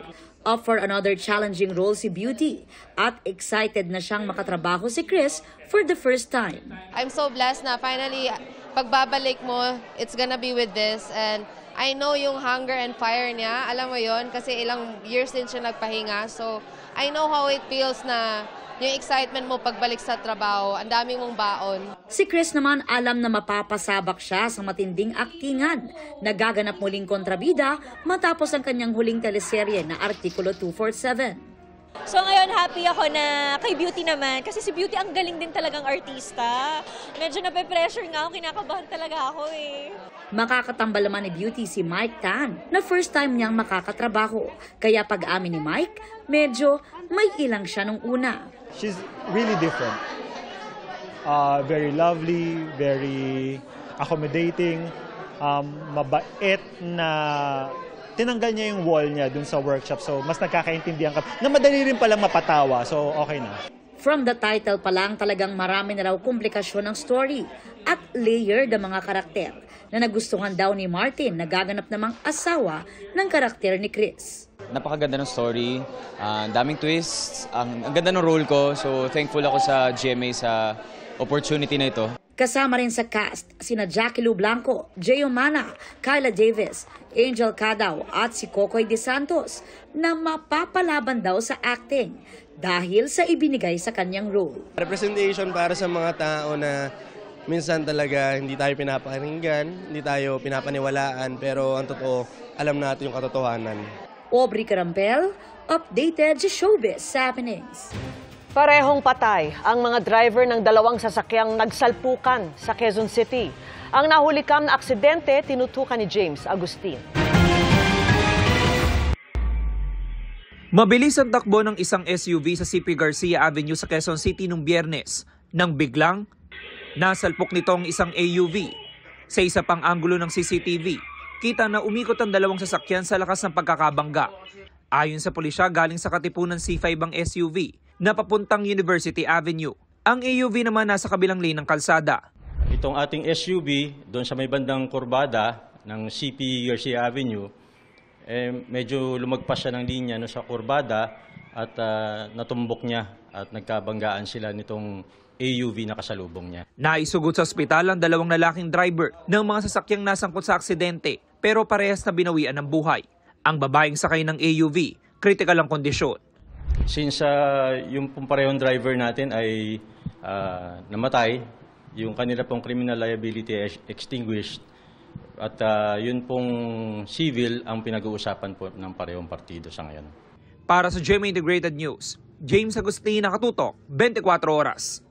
Up for another challenging role si Beauty at excited na siyang makatrabaho si Chris for the first time. I'm so blessed na finally pagbabalik mo, it's gonna be with this, and I know yung hunger and fire niya, alam mo yon kasi ilang years din siya nagpahinga, so I know how it feels na yung excitement mo pagbalik sa trabaho, ang dami mong baon. Si Chris naman alam na mapapasabak siya sa matinding aktingan. Nagaganap muling kontrabida matapos ang kanyang huling teleserye na Artikulo 247. So ngayon happy ako na kay Beauty naman kasi si Beauty ang galing din talagang artista. Medyo nape-pressure nga ako, kinakabahan talaga ako eh. Makakatambal naman ni Beauty si Mike Tan na first time niyang makakatrabaho. Kaya pag-amin ni Mike, medyo may ilang siya nung una. She's really different. Very lovely, very accommodating, mabait na tinanggal niya yung wall niya dun sa workshop. So mas nagkakaintindihan ka na madali rin palang mapatawa. So okay na. From the title pa lang talagang marami na raw komplikasyon ng story at layered ang mga karakter na nagustuhan daw ni Martin na gaganap namang asawa ng karakter ni Chris. Napakaganda ng story, daming twists, ang ganda ng role ko, so thankful ako sa GMA sa opportunity na ito. Kasama rin sa cast sina Jackie Lou Blanco, Gio Mana, Kyla Davis, Angel Cadaw at si Kokoy De Santos na mapapalaban daw sa acting dahil sa ibinigay sa kanyang role. Representation para sa mga tao na minsan talaga hindi tayo pinapakinggan, hindi tayo pinapaniwalaan, pero ang totoo, alam natin yung katotohanan. Aubrey Carampel, updated sa Showbiz Happenings. Parehong patay ang mga driver ng dalawang sasakyang nagsalpukan sa Quezon City. Ang nahulikam na aksidente tinutukan ni James Agustin. Mabilis ang takbo ng isang SUV sa CP Garcia Avenue sa Quezon City noong Biyernes nang biglang nasalpok nito ang isang AUV. Sa isa pang anggulo ng CCTV, kita na umikot ang dalawang sasakyan sa lakas ng pagkakabangga. Ayon sa pulisya, galing sa katipunan C5 ang SUV na papuntang University Avenue. Ang AUV naman nasa kabilang lane ng kalsada. Itong ating SUV, doon sa may bandang kurbada ng CP Garcia Avenue, medyo lumagpas siya ng linya sa kurbada at natumbok niya at nagkabanggaan sila nitong AUV na kasalubong niya. Naisugot sa ospital ang dalawang lalaking driver ng mga sasakyang nasangkot sa aksidente pero parehas na binawian ng buhay. Ang babaeng sakay ng AUV, critical ang kondisyon. Since yung parehong driver natin ay namatay, yung kanila pong criminal liability extinguished at yun pong civil ang pinag-uusapan po ng parehong partido sa ngayon. Para sa GMA Integrated News, James Agustin, nakatutok, 24 oras.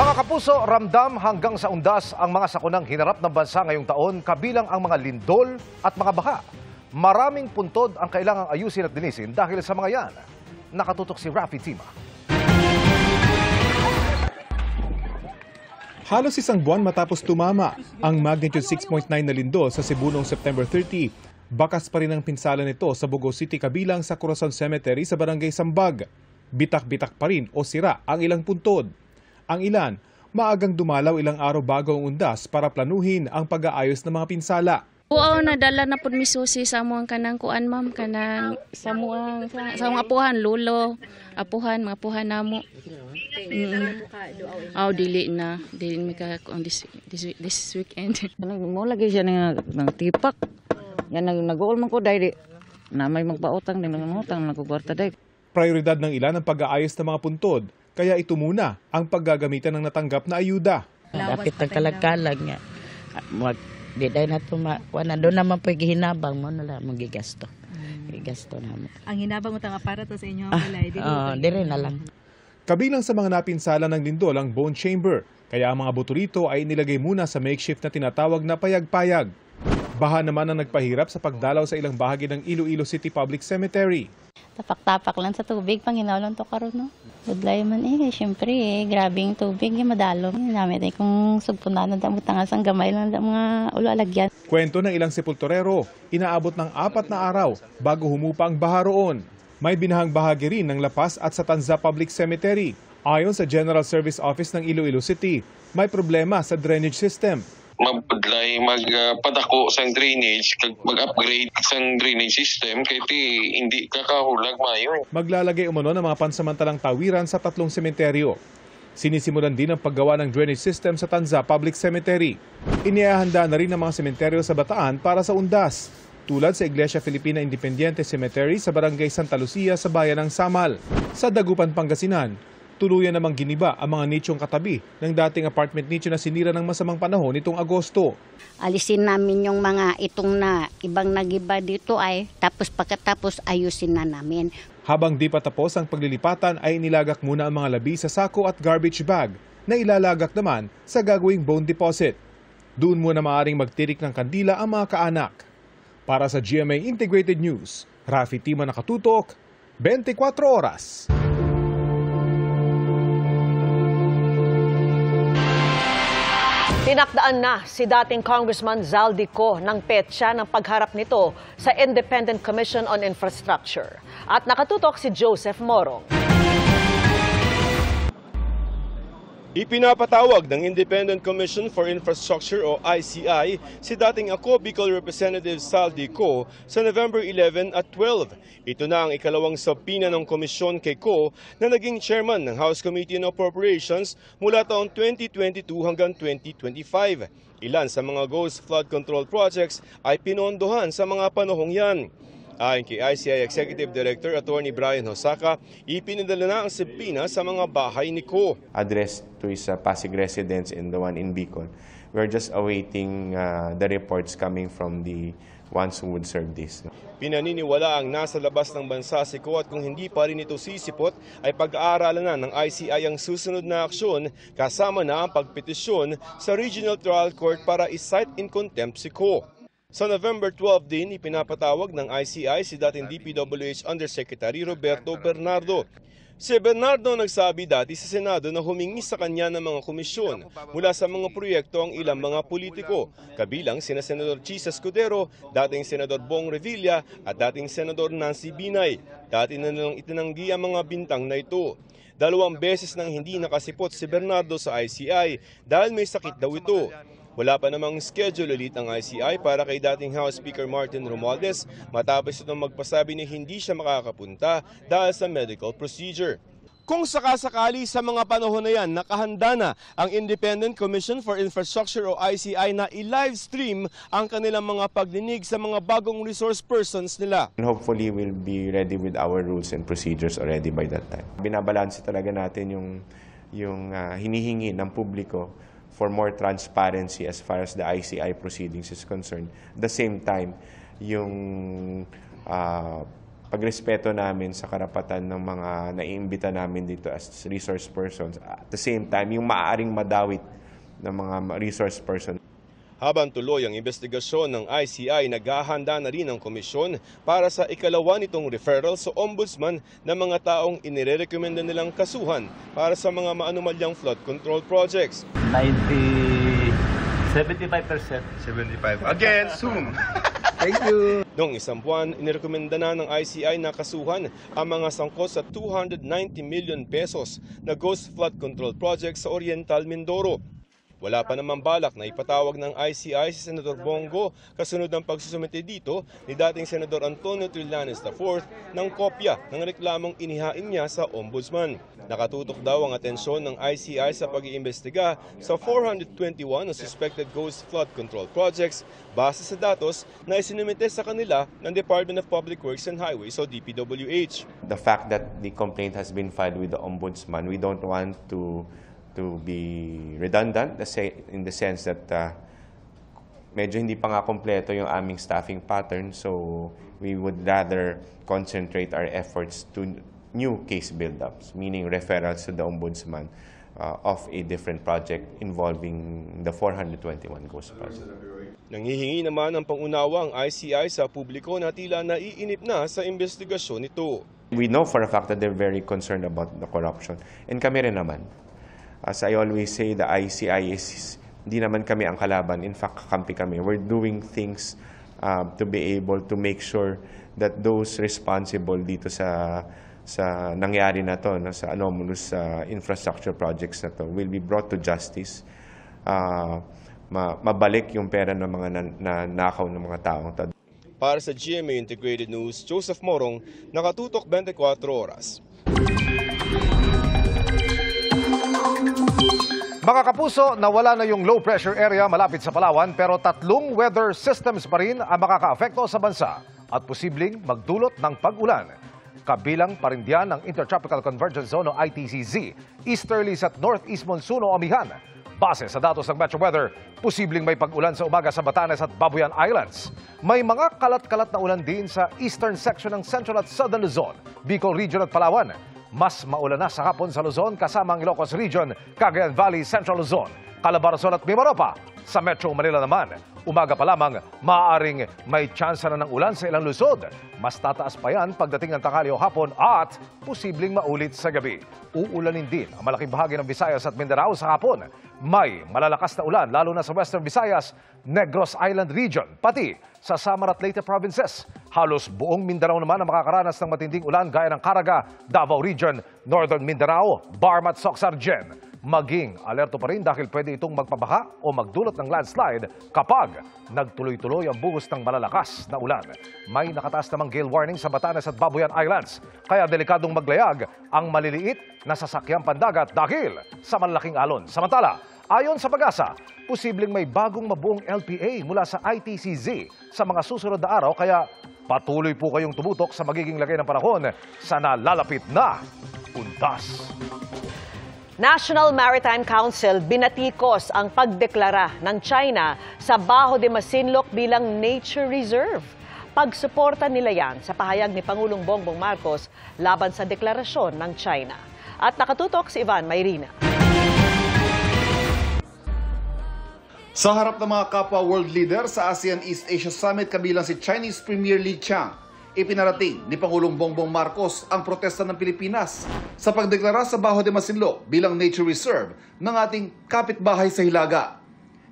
Mga kapuso, ramdam hanggang sa undas ang mga sakunang hinarap ng bansa ngayong taon kabilang ang mga lindol at mga baha. Maraming puntod ang kailangang ayusin at linisin dahil sa mga yan. Nakatutok si Rafi Tima. Halos isang buwan matapos tumama ang magnitude 6.9 na lindol sa Cebu noong September 30. Bakas pa rin ang pinsala nito sa Bogo City kabilang sa Corazon Cemetery sa Barangay Sambag. Bitak-bitak pa rin o sira ang ilang puntod. Ang ilan, maagang dumalaw ilang araw bago ang undas para planuhin ang pag-aayos ng mga pinsala. Oo, nadala na po mi susi sa amuang kanang kuan ma'am, kanang sa amuang apuhan, lolo, apuhan, mga apuhan namo. Dili mi ka on this weekend. Mo lagi siya ng tipak. Yan nag-uol man ko dai na may magpautang din ng utang nagkukwarta dai. Prioridad ng ilan ang pag-aayos ng mga puntod, kaya ito muna ang paggagamitan ng natanggap na ayuda. Dapat ang kalag-kalag nga. Di dahil na ito, doon naman po gihinabang mo na lang magigasto. Gigasto naman. Ang hinabang mo tang aparato sa inyo ang balay? Dire na lang. Kabilang sa mga napinsala ng lindol ang bone chamber, kaya ang mga buto rito ay nilagay muna sa makeshift na tinatawag na payag-payag. Baha naman ang nagpahirap sa pagdalaw sa ilang bahagi ng Iloilo City Public Cemetery. Tapak-tapak lang sa tubig, Panginoon to karon no. Budlay man syempre grabing tubig yung madalo. Namit kung sugpunan na damutangas ang gamay lang mga ulo alagyan. Kwento ng ilang sepulturero, inaabot ng 4 na araw bago humupa ang baha roon. May binahang bahagi rin ng Lapas at sa Tanza Public Cemetery. Ayon sa General Service Office ng Iloilo City, may problema sa drainage system. Magpadlay, magpadako sa drainage, mag-upgrade sa drainage system, kaya hindi kakahulag mayo. Maglalagay umano ng mga pansamantalang tawiran sa 3 sementeryo. Sinisimulan din ang paggawa ng drainage system sa Tanza Public Cemetery. Inihahanda na rin ang mga sementeryo sa Bataan para sa undas, tulad sa Iglesia Filipina Independiente Cemetery sa Barangay Santa Lucia sa bayan ng Samal. Sa Dagupan, Pangasinan, tuluyan namang giniba ang mga nichong katabi ng dating apartment nicho na sinira ng masamang panahon nitong Agosto. Alisin namin yung mga itong na ibang nagiba dito tapos pagkatapos ayusin na namin. Habang di pa tapos ang paglilipatan ay inilagak muna ang mga labi sa sako at garbage bag na ilalagak naman sa gagawing bone deposit. Doon muna maaaring magtirik ng kandila ang mga kaanak. Para sa GMA Integrated News, Rafi Tima nakatutok, 24 oras. Tinakdaan na si dating Congressman Zaldico ng petsa ng pagharap nito sa Independent Commission on Infrastructure. At nakatutok si Joseph Morong. Ipinapatawag ng Independent Commission for Infrastructure o ICI si dating Ako Bicol Representative Zaldico sa November 11 at 12. Ito na ang ikalawang subpoena ng komisyon kay Ko na naging chairman ng House Committee on Appropriations mula taong 2022 hanggang 2025. Ilan sa mga ghost flood control projects ay pinondohan sa mga panahong yan. Ayon kay ICI Executive Director Attorney Brian Hosaka, ipinadala na ang subpoena sa mga bahay ni Ko. Addressed to his Pasig residents and the one in Bicol. We're just awaiting the reports coming from the ones who would serve this. Pinaniniwala ang nasa labas ng bansa si Ko at kung hindi pa rin ito sisipot ay pag-aaralan na ng ICI ang susunod na aksyon kasama na ang pagpetisyon sa Regional Trial Court para i-cite in contempt si Ko. Sa November 12 din, ipinapatawag ng ICI si dating DPWH Undersecretary Roberto Bernardo. Si Bernardo nagsabi dati sa Senado na humingi sa kanya ng mga komisyon mula sa mga proyekto ang ilang mga politiko, kabilang sina Senador Chis Escudero, dating Senador Bong Revilla at dating Senador Nancy Binay. Dati na nilang itinanggi ang mga bintang na ito. 2 beses nang hindi nakasipot si Bernardo sa ICI dahil may sakit daw ito. Wala pa namang schedule ulit ang ICI para kay dating House Speaker Martin Romualdez matapos itong magpasabi na hindi siya makakapunta dahil sa medical procedure. Kung sakasakali sa mga panahon na yan, nakahanda na ang Independent Commission for Infrastructure o ICI na i-live stream ang kanilang mga pagdinig sa mga bagong resource persons nila. And hopefully we'll be ready with our rules and procedures already by that time. Binabalanse talaga natin yung hinihingi ng publiko for more transparency as far as the ICI proceedings is concerned. At the same time, yung pagrespeto namin sa karapatan ng mga naiimbita namin dito as resource persons. At the same time, yung maaaring madawit ng mga resource persons. Habang tuloy ang investigasyon ng ICI, naghahanda na rin ang komisyon para sa ikalawa nitong referral sa ombudsman ng mga taong inirerekomenda nilang kasuhan para sa mga maanumalyang flood control projects. 75%. 75. Again, soon. Thank you. Noong isang buwan, inirekomenda na ng ICI na kasuhan ang mga sangkot sa 290 million pesos na ghost flood control project sa Oriental Mindoro. Wala pa namang balak na ipatawag ng ICI si Senador Bongo kasunod ng pagsusumite dito ni dating Senador Antonio Trillanes IV ng kopya ng reklamong inihain niya sa Ombudsman. Nakatutok daw ang atensyon ng ICI sa pag-iimbestiga sa 421 na suspected ghost flood control projects base sa datos na isinumite sa kanila ng Department of Public Works and Highways o DPWH. The fact that the complaint has been filed with the Ombudsman, we don't want to be redundant in the sense that medyo hindi pa nga kompleto yung aming staffing pattern, so we would rather concentrate our efforts to new case build-ups, meaning referrals to the Ombudsman of a different project involving the 421 ghost project. Nanghihingi naman ng pangunawa ang ICI sa publiko na tila naiinip na sa investigasyon nito. We know for a fact that they're very concerned about the corruption, and kami rin naman. As I always say, the ICI is, hindi naman kami ang kalaban. In fact, kakampi kami. We're doing things to be able to make sure that those responsible dito sa nangyari na to, sa anomalous infrastructure projects na to, will be brought to justice. Mabalik yung pera ng mga nakaw ng mga taong to. Para sa GMA Integrated News, Joseph Morong, nakatutok 24 oras. Mga kapuso, nawala na yung low pressure area malapit sa Palawan pero 3 weather systems pa rin ang makakaapekto sa bansa at posibleng magdulot ng pag-ulan. Kabilang pa rin diyan ang Intertropical Convergence Zone o ITCZ, easterlies at northeast monsoon o amihan. Base sa datos ng Metro Weather, posibleng may pag-ulan sa umaga sa Batanes at Babuyan Islands. May mga kalat-kalat na ulan din sa eastern section ng Central at Southern Luzon, Bicol Region at Palawan. Mas maulan na sa hapon sa Luzon kasama ang Ilocos Region, Cagayan Valley, Central Luzon, Calabarzon at Mimaropa. Sa Metro Manila naman, umaga pa lamang maaaring may tsansa na ng ulan sa ilang lungsod. Mas tataas pa yan pagdating ng tanghali o hapon at posibleng maulit sa gabi. Uulanin din ang malaking bahagi ng Visayas at Mindanao sa hapon. May malalakas na ulan lalo na sa Western Visayas, Negros Island Region, pati sa Samar at Leyte provinces. Halos buong Mindanao naman ang makakaranas ng matinding ulan gaya ng Caraga, Davao Region, Northern Mindanao, Barma at Soc-Sargen. Maging alerto pa rin dahil pwede itong magpabaha o magdulot ng landslide kapag nagtuloy-tuloy ang buhos ng malalakas na ulan. May nakataas namang gale warning sa Batanes at Babuyan Islands, kaya delikadong maglayag ang maliliit na sasakyang pandagat dahil sa malalaking alon. Samantala, ayon sa Pag-asa, posibleng may bagong mabuong LPA mula sa ITCZ sa mga susunod na araw, kaya patuloy po kayong tumutok sa magiging lagay ng panahon sa nalalapit na undas. National Maritime Council binatikos ang pagdeklara ng China sa Bajo de Masinloc bilang Nature Reserve. Pagsuporta nila yan sa pahayag ni Pangulong Bongbong Marcos laban sa deklarasyon ng China. At nakatutok si Ivan Mayrina. Sa harap ng mga kapwa world leader sa ASEAN East Asia Summit kabilang si Chinese Premier Li Qiang, ipinarating ni Pangulong Bongbong Marcos ang protesta ng Pilipinas sa pagdeklara sa Bajo de Masinloc bilang Nature Reserve ng ating kapitbahay sa Hilaga.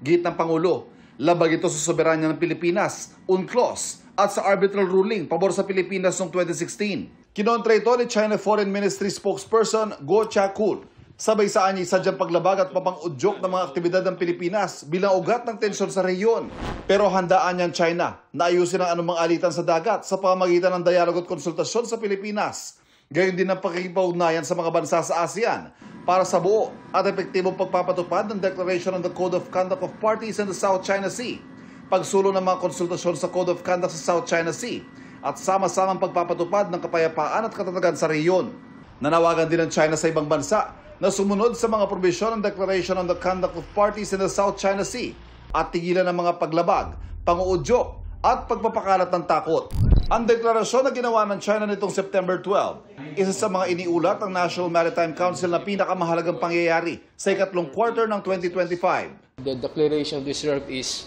Git ng Pangulo, labag ito sa soberanya ng Pilipinas, UNCLOS at sa arbitral ruling pabor sa Pilipinas noong 2016. Kinontra ito ni China Foreign Ministry spokesperson Guo Jiakun. Sabay sa niya sadyang paglabag at papang-udyok ng mga aktibidad ng Pilipinas bilang ugat ng tensyon sa rehiyon. Pero handaan niyan China na ayusin ang anumang alitan sa dagat sa pamamagitan ng dialogo at konsultasyon sa Pilipinas. Gayon din ang pakikipag-ugnayan sa mga bansa sa ASEAN para sa buo at epektibong pagpapatupad ng Declaration on the Code of Conduct of Parties in the South China Sea, pagsulong ng mga konsultasyon sa Code of Conduct sa South China Sea, at sama-samang pagpapatupad ng kapayapaan at katatagan sa rehiyon. Nanawagan din ng China sa ibang bansa na sumunod sa mga probisyon ng Declaration on the Conduct of Parties in the South China Sea at tigilan ng mga paglabag, pang-uudyok at pagpapakalat ng takot. Ang deklarasyon na ginawa ng China nitong September 12, isa sa mga iniulat ng National Maritime Council na pinakamahalagang pangyayari sa ikatlong quarter ng 2025. The Declaration of Reserve is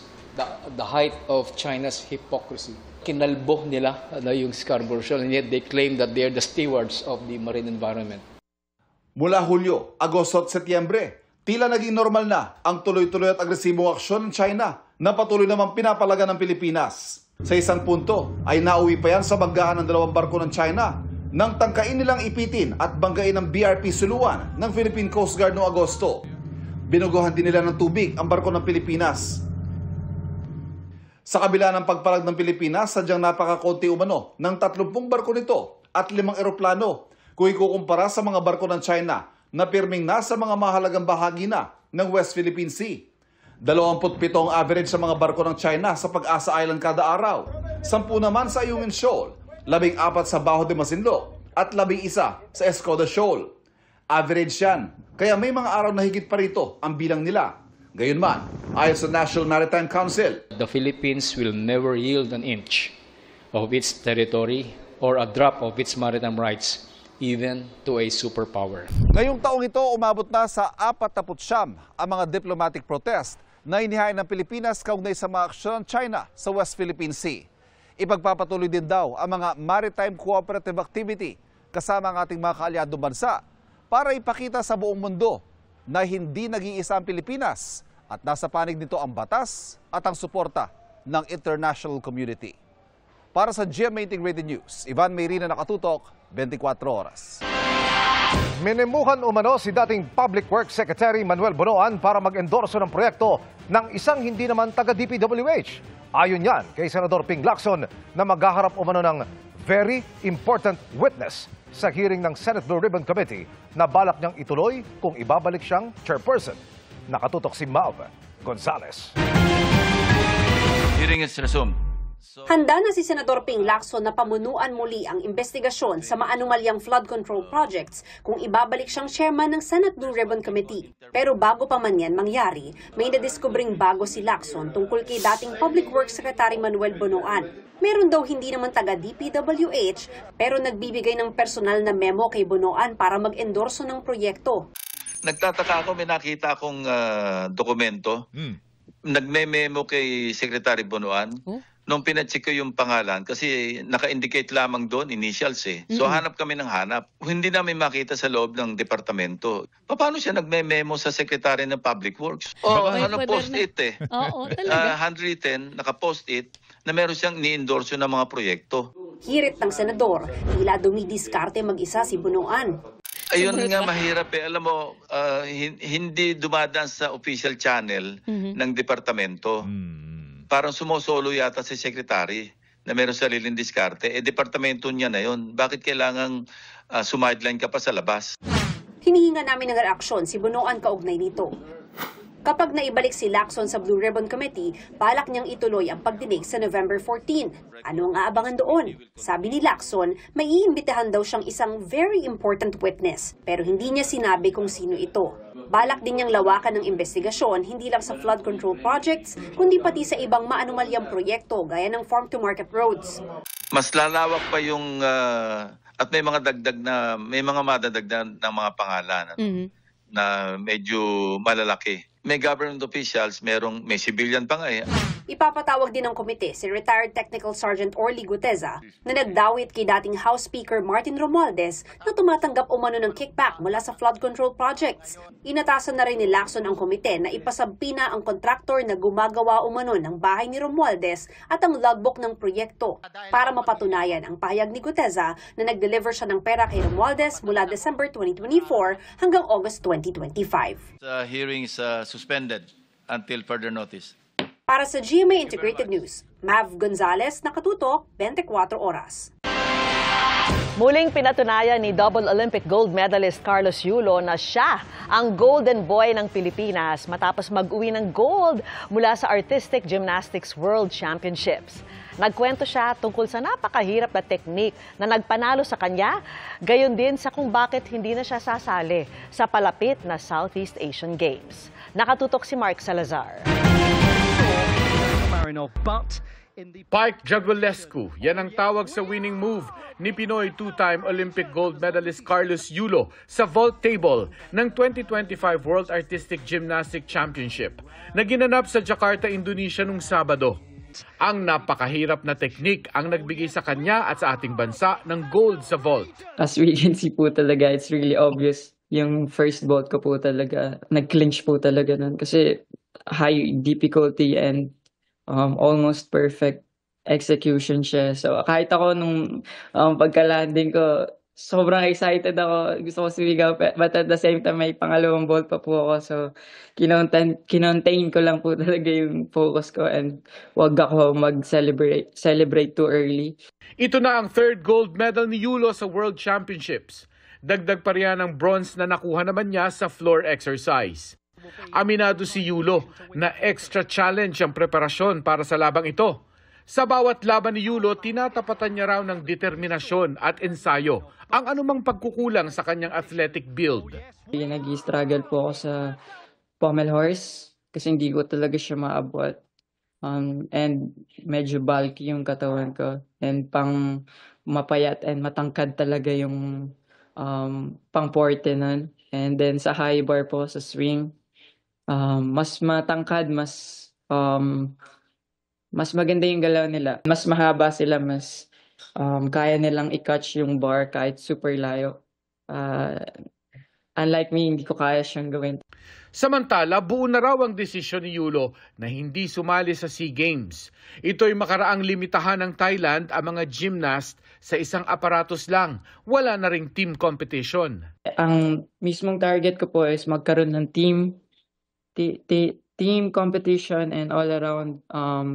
the height of China's hypocrisy. Kinalbo nila yung Scarborough Shoal, and yet they claim that they are the stewards of the marine environment. Mula Hulyo, Agosto at Setyembre, tila naging normal na ang tuloy-tuloy at agresibong aksyon ng China na patuloy namang pinapalaga ng Pilipinas. Sa isang punto ay nauwi pa yan sa banggaan ng 2 barko ng China nang tangkain nilang ipitin at banggain ng BRP Suluan ng Philippine Coast Guard noong Agosto. Binuguhan din nila ng tubig ang barko ng Pilipinas. Sa kabila ng pagpalag ng Pilipinas, sadyang napakakonti umano ng 30 barko nito at 5 eroplano kung ikukumpara sa mga barko ng China na pirming nasa mga mahalagang bahagi na ng West Philippine Sea. 27 ang average sa mga barko ng China sa Pag-asa Island kada araw, 10 naman sa Ayungin Shoal, 14 sa Bajo de Masinloc at 11 sa Escoda Shoal. Average yan, kaya may mga araw na higit pa rito ang bilang nila. Gayunman, ayon sa National Maritime Council, The Philippines will never yield an inch of its territory or a drop of its maritime rights, even to a superpower. ngayong taong ito umabot na sa 49 ang mga diplomatic protest na inihain ng Pilipinas kaugnay sa mga aksyon ng China sa West Philippine Sea. Ipagpapatuloy din daw ang mga maritime cooperative activity kasama ang ating mga kaalyadong bansa para ipakita sa buong mundo na hindi nag-iisa ang Pilipinas at nasa panig nito ang batas at ang suporta ng international community. Para sa GMA Integrated News, Ivan Mayrina, nakatutok, 24 oras. Minimuhan umano si dating Public Works Secretary Manuel Bonoan para mag-endorso ng proyekto ng isang hindi naman taga-DPWH. Ayon yan kay Senador Ping Lacson na maghaharap umano ng very important witness sa hearing ng Senate Blue Ribbon Committee na balak niyang ituloy kung ibabalik siyang chairperson. Nakatutok si Mav Gonzales. Hearing is resumed. Handa na si Senador Ping Lacson na pamunuan muli ang investigasyon sa maanumalyang flood control projects kung ibabalik siyang chairman ng Senate Blue Ribbon Committee. Pero bago pa man yan mangyari, may nadiskubring bago si Lacson tungkol kay dating Public Works Secretary Manuel Bonoan. Meron daw hindi naman taga-DPWH pero nagbibigay ng personal na memo kay Bonoan para mag-endorso ng proyekto. Nagtataka ako, may nakita akong dokumento. Nagme-memo kay Secretary Bonoan. Nung pinacheck ko yung pangalan, kasi naka-indicate lamang doon, initials eh. So hanap kami ng hanap. Hindi namin makita sa loob ng departamento. Paano siya nagme-memo sa Secretary ng Public Works? Post-it eh. Oo, talaga. Handwritten, naka-post-it, na meron siyang ni-endorso ng mga proyekto. Hirit ng senador, tila dumidiskarte mag-isa si Bonoan. Ayun nga mahirap eh. Alam mo, hindi dumadaan sa official channel ng departamento. Parang sumosolo yata si secretary na meron sariling diskarte. Departamento niya na yun. Bakit kailangang sumideline ka pa sa labas? Hinihinga namin ng reaksyon si Bonoan kaugnay nito. Kapag naibalik si Lacson sa Blue Ribbon Committee, balak niyang ituloy ang pagdinig sa November 14. Ano ang aabangan doon? Sabi ni Lacson, may iimbitahan daw siyang isang very important witness, pero hindi niya sinabi kung sino ito. Balak din niyang lawakan ng investigasyon hindi lang sa flood control projects, kundi pati sa ibang maanumalyang proyekto gaya ng farm-to-market roads. Mas lalawak pa yung at may mga madadagdag na mga pangalan na medyo malalaki. May government officials, may civilian pa nga eh. Ipapatawag din ng komite si retired Technical Sergeant Orly Guteza na nagdawit kay dating House Speaker Martin Romualdez na tumatanggap umano ng kickback mula sa flood control projects. Inatasan na rin ni Lacson ang komite na ipasabpina ang kontraktor na gumagawa umano ng bahay ni Romualdez at ang logbook ng proyekto para mapatunayan ang pahayag ni Guteza na nag-deliver siya ng pera kay Romualdez mula December 2024 hanggang August 2025. The hearing is suspended until further notice. Para sa GMA Integrated News, Mav Gonzales, nakatutok, 24 oras. Muling pinatunayan ni double Olympic gold medalist Carlos Yulo na siya ang golden boy ng Pilipinas matapos mag-uwi ng gold mula sa Artistic Gymnastics World Championships. Nagkwento siya tungkol sa napakahirap na teknik na nagpanalo sa kanya, gayon din sa kung bakit hindi na siya sasali sa palapit na Southeast Asian Games. Nakatutok si Mark Salazar. Pike Jaguelescu, yan ang tawag sa winning move ni Pinoy two-time Olympic gold medalist Carlos Yulo sa vault table ng 2025 World Artistic Gymnastics Championship na ginanap sa Jakarta, Indonesia nung Sabado. Ang napakahirap na teknik ang nagbigay sa kanya at sa ating bansa ng gold sa vault. As we can see po talaga, it's really obvious. Yung first vault ko po talaga, nag-clinch po talaga nun kasi high difficulty and almost perfect execution siya. So kahit ako nung pagka-landing ko, sobrang excited ako. Gusto ko sumigaw, but at the same time may pangalawang ball pa po ako. So kinontain ko lang po talaga yung focus ko and wag ako celebrate too early. Ito na ang third gold medal ni Yulo sa World Championships. Dagdag pa riyan ang bronze na nakuha naman niya sa floor exercise. Aminado si Yulo na extra challenge ang preparasyon para sa labang ito. Sa bawat laban ni Yulo, tinatapatan niya raw ng determinasyon at ensayo ang anumang pagkukulang sa kanyang athletic build. Nag-struggle po ako sa pommel horse kasi hindi ko talaga siya maabot. And medyo bulky yung katawan ko. And pang mapayat and matangkad talaga yung pang porte nun. And then sa high bar po, sa swing, mas matangkad, mas maganda yung galaw nila. Mas mahaba sila, mas kaya nilang i-catch yung bar kahit super layo. Unlike me, hindi ko kaya siyang gawin. Samantala, buo na raw ang desisyon ni Yulo na hindi sumali sa SEA Games. Ito'y makaraang limitahan ng Thailand ang mga gymnast sa isang aparatos lang. Wala na ring team competition. Ang mismong target ko po is magkaroon ng team competition and all-around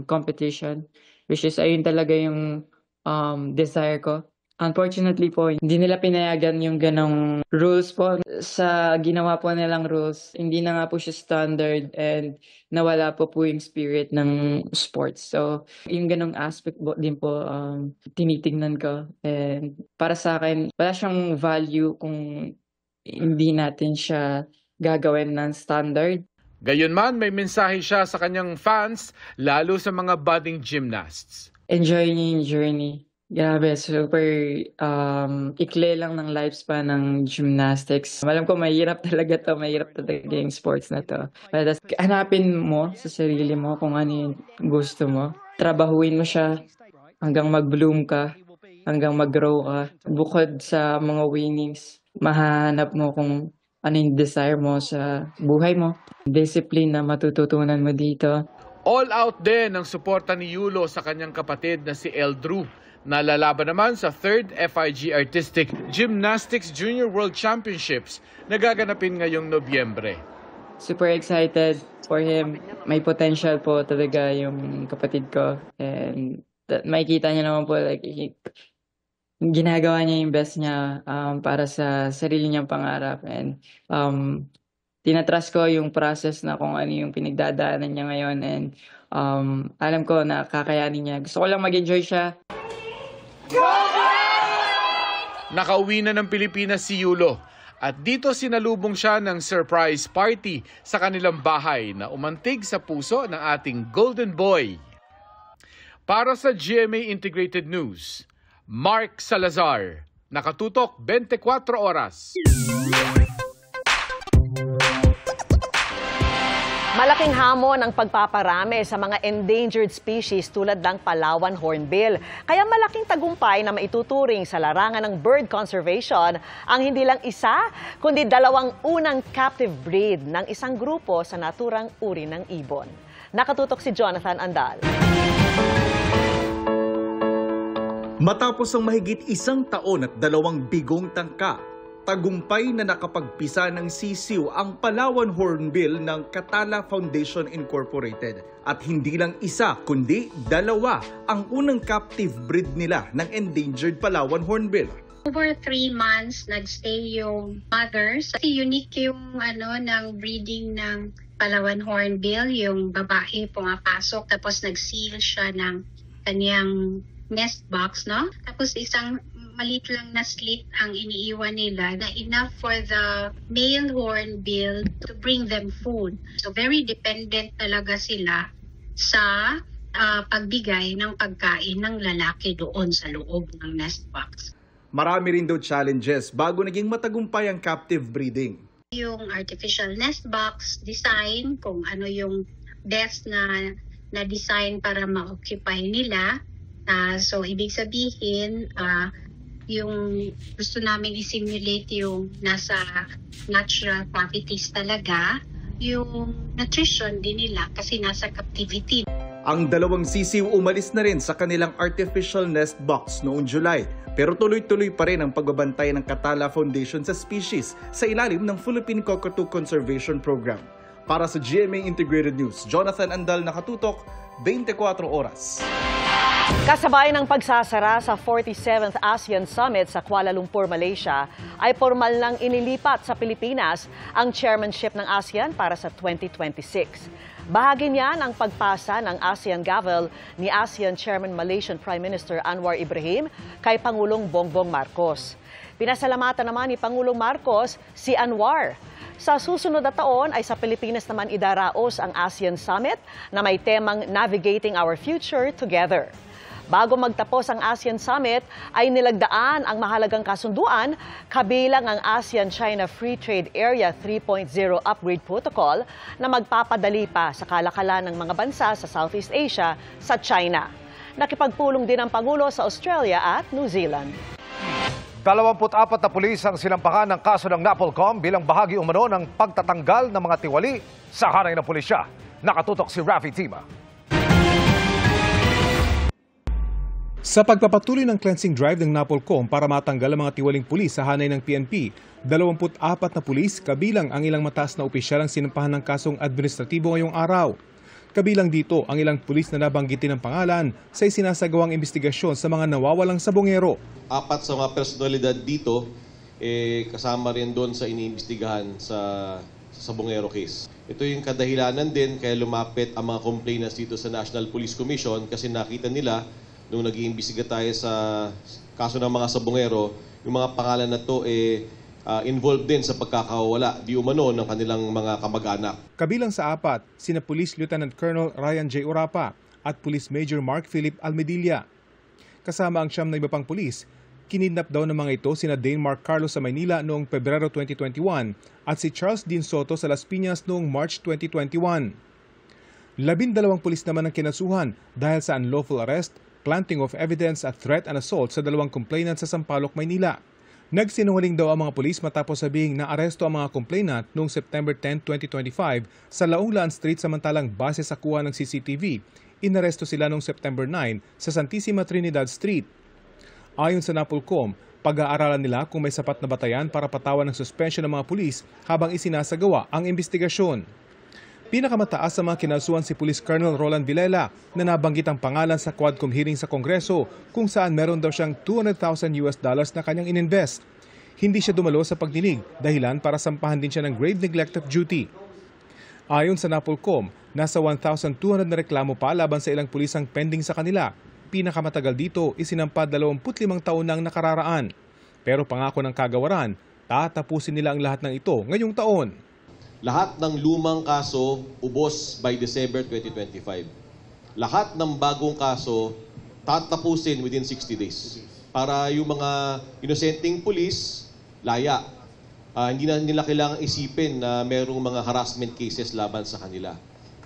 competition, which is ayun talaga yung desire ko. Unfortunately po, hindi nila pinayagan yung ganong rules po. Sa ginawa po nilang rules, hindi na nga po siya standard and nawala po yung spirit ng sports. So, yung ganong aspect din po tinitignan ko. And para sa akin, wala siyang value kung hindi natin siya gagawin ng standard. Gayunman, may mensahe siya sa kanyang fans, lalo sa mga budding gymnasts. Enjoy niyo yung journey. Grabe, super ikli lang ng lifespan ng gymnastics. Alam ko mahirap talaga yung sports na to. But hanapin mo sa sarili mo kung ano yung gusto mo. Trabahuin mo siya hanggang mag-bloom ka, hanggang mag-grow ka. Bukod sa mga winnings, mahanap mo kung ano yung desire mo sa buhay mo. Discipline na matututunan mo dito. All out din ang suporta ni Yulo sa kanyang kapatid na si Eldrew. Nalalaban naman sa 3rd FIG Artistic Gymnastics Junior World Championships na gaganapin ngayong Nobyembre. Super excited for him. May potential po talaga yung kapatid ko. And makikita niya naman po, like, ginagawa niya yung best niya para sa sarili niyang pangarap. And tinatrust ko yung process na kung ano yung pinagdadaanan niya ngayon. And alam ko na kakayanin niya. Gusto ko lang mag-enjoy siya. Nakauwi na ng Pilipinas si Yulo at dito sinalubong siya ng surprise party sa kanilang bahay na umantig sa puso ng ating Golden Boy. Para sa GMA Integrated News, Mark Salazar, nakatutok 24 oras. Malaking hamon ang pagpaparami sa mga endangered species tulad ng Palawan hornbill. Kaya malaking tagumpay na maituturing sa larangan ng bird conservation ang hindi lang isa, kundi 2 unang captive breed ng isang grupo sa naturang uri ng ibon. Nakatutok si Jonathan Andal. Matapos ang mahigit 1 taon at 2 bigong tangka, tagumpay na nakapagpisa ng sisiw ang Palawan hornbill ng Catala Foundation Incorporated. At hindi lang isa kundi 2 ang unang captive breed nila ng endangered Palawan hornbill. Over 3 months nagstay yung mothers. Kasi unique yung ng breeding ng Palawan hornbill, yung babae pumapasok tapos nag-seal siya ng kanyang nest box, no? Tapos isang maliit lang na slit ang iniiwan nila na enough for the male hornbill to bring them food. So very dependent talaga sila sa pagbigay ng pagkain ng lalaki doon sa loob ng nest box. Marami rin daw challenges bago naging matagumpay ang captive breeding. Yung artificial nest box design, kung ano yung best na design para ma-occupy nila. So ibig sabihin, yung gusto namin i-simulate yung nasa natural cavities talaga, yung nutrition din nila kasi nasa captivity. Ang dalawang sisiw umalis na rin sa kanilang artificial nest box noong July, pero tuloy-tuloy pa rin ang pagbabantay ng Katala Foundation sa species sa ilalim ng Philippine Cockatoo Conservation Program. Para sa GMA Integrated News, Jonathan Andal, nakatutok, 24 oras. Kasabay ng pagsasara sa 47th ASEAN Summit sa Kuala Lumpur, Malaysia, ay formal nang inilipat sa Pilipinas ang chairmanship ng ASEAN para sa 2026. Bahagi niyan ang pagpasa ng ASEAN gavel ni ASEAN Chairman Malaysian Prime Minister Anwar Ibrahim kay Pangulong Bongbong Marcos. Pinasalamatan naman ni Pangulong Marcos si Anwar. Sa susunod na taon ay sa Pilipinas naman idaraos ang ASEAN Summit na may temang Navigating Our Future Together. Bago magtapos ang ASEAN Summit, ay nilagdaan ang mahalagang kasunduan kabilang ang ASEAN-China Free Trade Area 3.0 Upgrade Protocol na magpapadali pa sa kalakalan ng mga bansa sa Southeast Asia sa China. Nakipagpulong din ang Pangulo sa Australia at New Zealand. 24 na pulis ang sinampahan ng kaso ng NAPOLCOM bilang bahagi umano ng pagtatanggal ng mga tiwali sa hanay ng pulisya. Nakatutok si Rafi Tima. Sa pagpapatuloy ng cleansing drive ng NAPOLCOM para matanggal ang mga tiwaling pulis sa hanay ng PNP, 24 na pulis kabilang ang ilang mataas na opisyal ang sinampahan ng kasong administratibo ngayong araw. Kabilang dito ang ilang pulis na nabanggitin ng pangalan sa isinasagawang investigasyon sa mga nawawalang sabongero. 4 sa mga personalidad dito, kasama rin doon sa iniimbestigahan sa sabongero case. Ito yung kadahilanan din kaya lumapit ang mga complainants dito sa National Police Commission kasi nakita nila nung nag-iimbestiga tayo sa kaso ng mga sabongero, yung mga pangalan na to involved din sa pagkakawala di umano ng kanilang mga kamag-anak. Kabilang sa 4, sina Police Lieutenant Colonel Ryan J. Urapa at Police Major Mark Philip Almedilla. Kasama ang 9 na iba pang pulis, kinidnap daw ng mga ito sina Dane Mark Carlos sa Maynila noong Pebrero 2021 at si Charles Dean Soto sa Las Piñas noong March 2021. 12 pulis naman ang kinasuhan dahil sa unlawful arrest, planting of evidence at threat and assault sa 2 complainant sa Sampaloc, Maynila. Nagsinungaling daw ang mga pulis matapos sabihing naaresto ang mga complainant noong September 10, 2025 sa Launglaan Street samantalang base sa kuha ng CCTV. Inaresto sila noong September 9 sa Santissima Trinidad Street. Ayon sa NAPOLCOM, pag-aaralan nila kung may sapat na batayan para patawan ng suspension ng mga pulis habang isinasagawa ang investigasyon. Pinakamataas sa mga kinasuhan si Police Colonel Roland Villela na nabanggit ang pangalan sa Quadcom hearing sa Kongreso kung saan meron daw siyang $200,000 na kanyang ininvest. Hindi siya dumalo sa pagdinig dahilan para sampahan din siya ng grave neglect of duty. Ayon sa NAPOLCOM, nasa 1,200 na reklamo pa laban sa ilang pulis ang pending sa kanila. Pinakamatagal dito isinampa 25 taon na ang nakararaan. Pero pangako ng kagawaran, tatapusin nila ang lahat ng ito ngayong taon. Lahat ng lumang kaso ubos by December 2025. Lahat ng bagong kaso tatapusin within 60 days. Para yung mga inosenteng pulis, laya. Hindi na nila kailangang isipin na merong mga harassment cases laban sa kanila.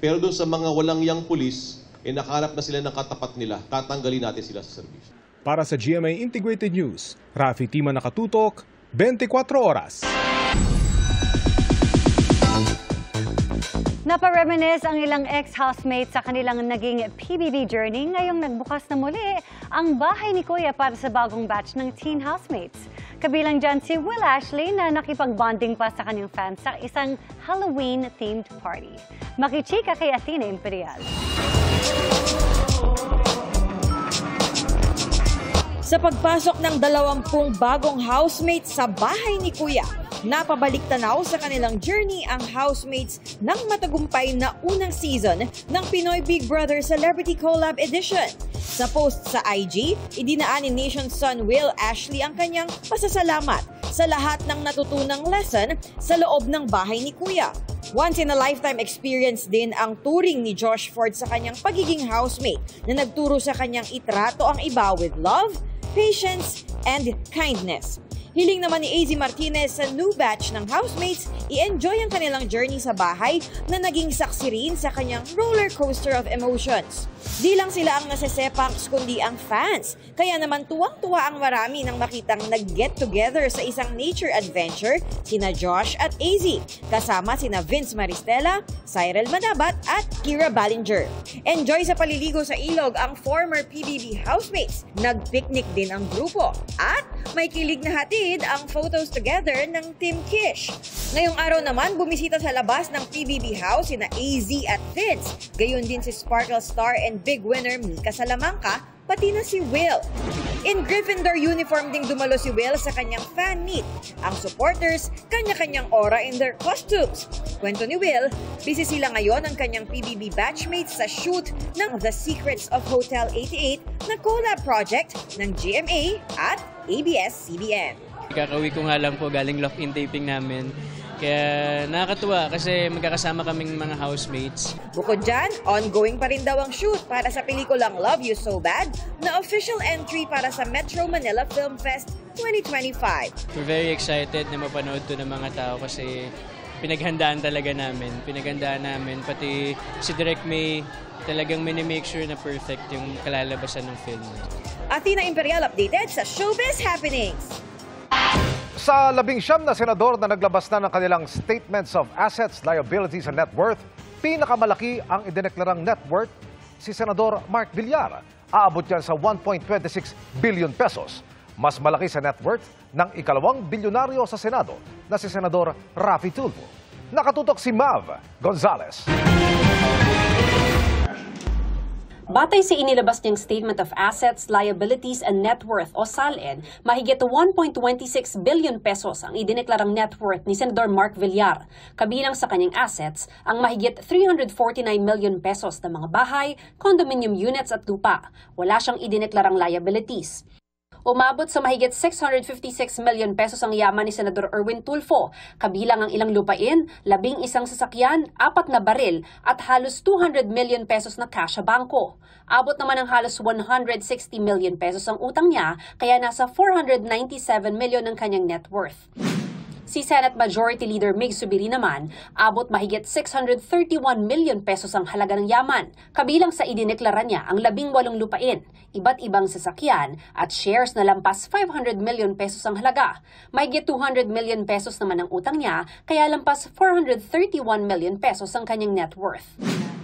Pero doon sa mga walang yang pulis, nakaharap na sila ng katapat nila, tatanggalin natin sila sa serbisyo. Para sa GMA Integrated News, Rafi Tima, nakatutok, 24 oras. Napareminisce ang ilang ex-housemates sa kanilang naging PBB journey ngayong nagbukas na muli ang bahay ni Kuya para sa bagong batch ng teen housemates. Kabilang dyan si Will Ashley na nakipag-bonding pa sa kanyang fans sa isang Halloween-themed party. Makichika kay Athena Imperial. Sa pagpasok ng 20 bagong housemates sa bahay ni Kuya, napabalik tanaw sa kanilang journey ang housemates ng matagumpay na unang season ng Pinoy Big Brother Celebrity Collab Edition. Sa post sa IG, idinaan ni Nation's son Will Ashley ang kanyang pasasalamat sa lahat ng natutunang lesson sa loob ng bahay ni Kuya. Once-in-a-lifetime experience din ang turing ni Josh Ford sa kanyang pagiging housemate na nagturo sa kanyang itrato ang iba with love, patience, and kindness. Hiling naman ni AZ Martinez sa new batch ng housemates, i-enjoy ang kanilang journey sa bahay na naging saksi rin sa kanyang roller coaster of emotions. Di lang sila ang nasesepangs kundi ang fans. Kaya naman tuwang-tuwa ang marami nang makitang nag-get together sa isang nature adventure sina Josh at AZ, kasama sina Vince Maristella, Cyril Manabat at Kira Ballinger. Enjoy sa paliligo sa ilog ang former PBB housemates. Nag-picnic din ang grupo. At may kilig na hatid ang photos together ng Team Kish. Ngayong araw naman, bumisita sa labas ng PBB house sina AZ at Vince. Gayon din si Sparkle Star and big winner Mika Salamanca, pati na si Will. In Gryffindor uniform ding dumalo si Will sa kanyang fan meet. Ang supporters, kanya-kanyang aura in their costumes. Kwento ni Will, busy sila ngayon ang kanyang PBB batchmates sa shoot ng The Secrets of Hotel 88 na collab project ng GMA at ABS-CBN. Kakauwi ko nga lang po galing lock-in taping namin. Kaya nakakatuwa kasi magkakasama kaming mga housemates. Bukod dyan, ongoing pa rin daw ang shoot para sa pelikulang Love You So Bad na official entry para sa Metro Manila Film Fest 2025. We're very excited na mapanood to ng mga tao kasi pinaghandaan talaga namin. Pinaghandaan namin, pati si Direk May talagang minimake sure na perfect yung kalalabasan ng film. Athena Imperial updated sa Showbiz Happenings. Sa 19 na senador na naglabas na ng kanilang Statements of Assets, Liabilities and Net Worth, pinakamalaki ang idineklarang net worth si Senador Mark Villar. Aabot yan sa 1.26 billion pesos. Mas malaki sa net worth ng ikalawang bilyonaryo sa Senado na si Senador Raffy Tulfo. Nakatutok si Mav Gonzalez. Batay sa inilabas niyang Statement of Assets, Liabilities and Net Worth o SALN, mahigit 1.26 billion pesos ang idineklarang net worth ni Senador Mark Villar. Kabilang sa kanyang assets, ang mahigit 349 million pesos na mga bahay, condominium units at lupa. Wala siyang idineklarang liabilities. Umabot sa mahigit 656 million pesos ang yaman ni Senador Erwin Tulfo, kabilang ang ilang lupain, 11 sasakyan, 4 na baril at halos 200 million pesos na cash sa bangko. Abot naman ng halos 160 million pesos ang utang niya, kaya nasa 497 million ang kanyang net worth. Si Senate Majority Leader Mig Subiri naman, abot mahigit 631 million pesos ang halaga ng yaman. Kabilang sa idineklara niya ang 18 lupain, iba't ibang sasakyan at shares na lampas 500 million pesos ang halaga. Mahigit 200 million pesos naman ang utang niya, kaya lampas 431 million pesos ang kanyang net worth.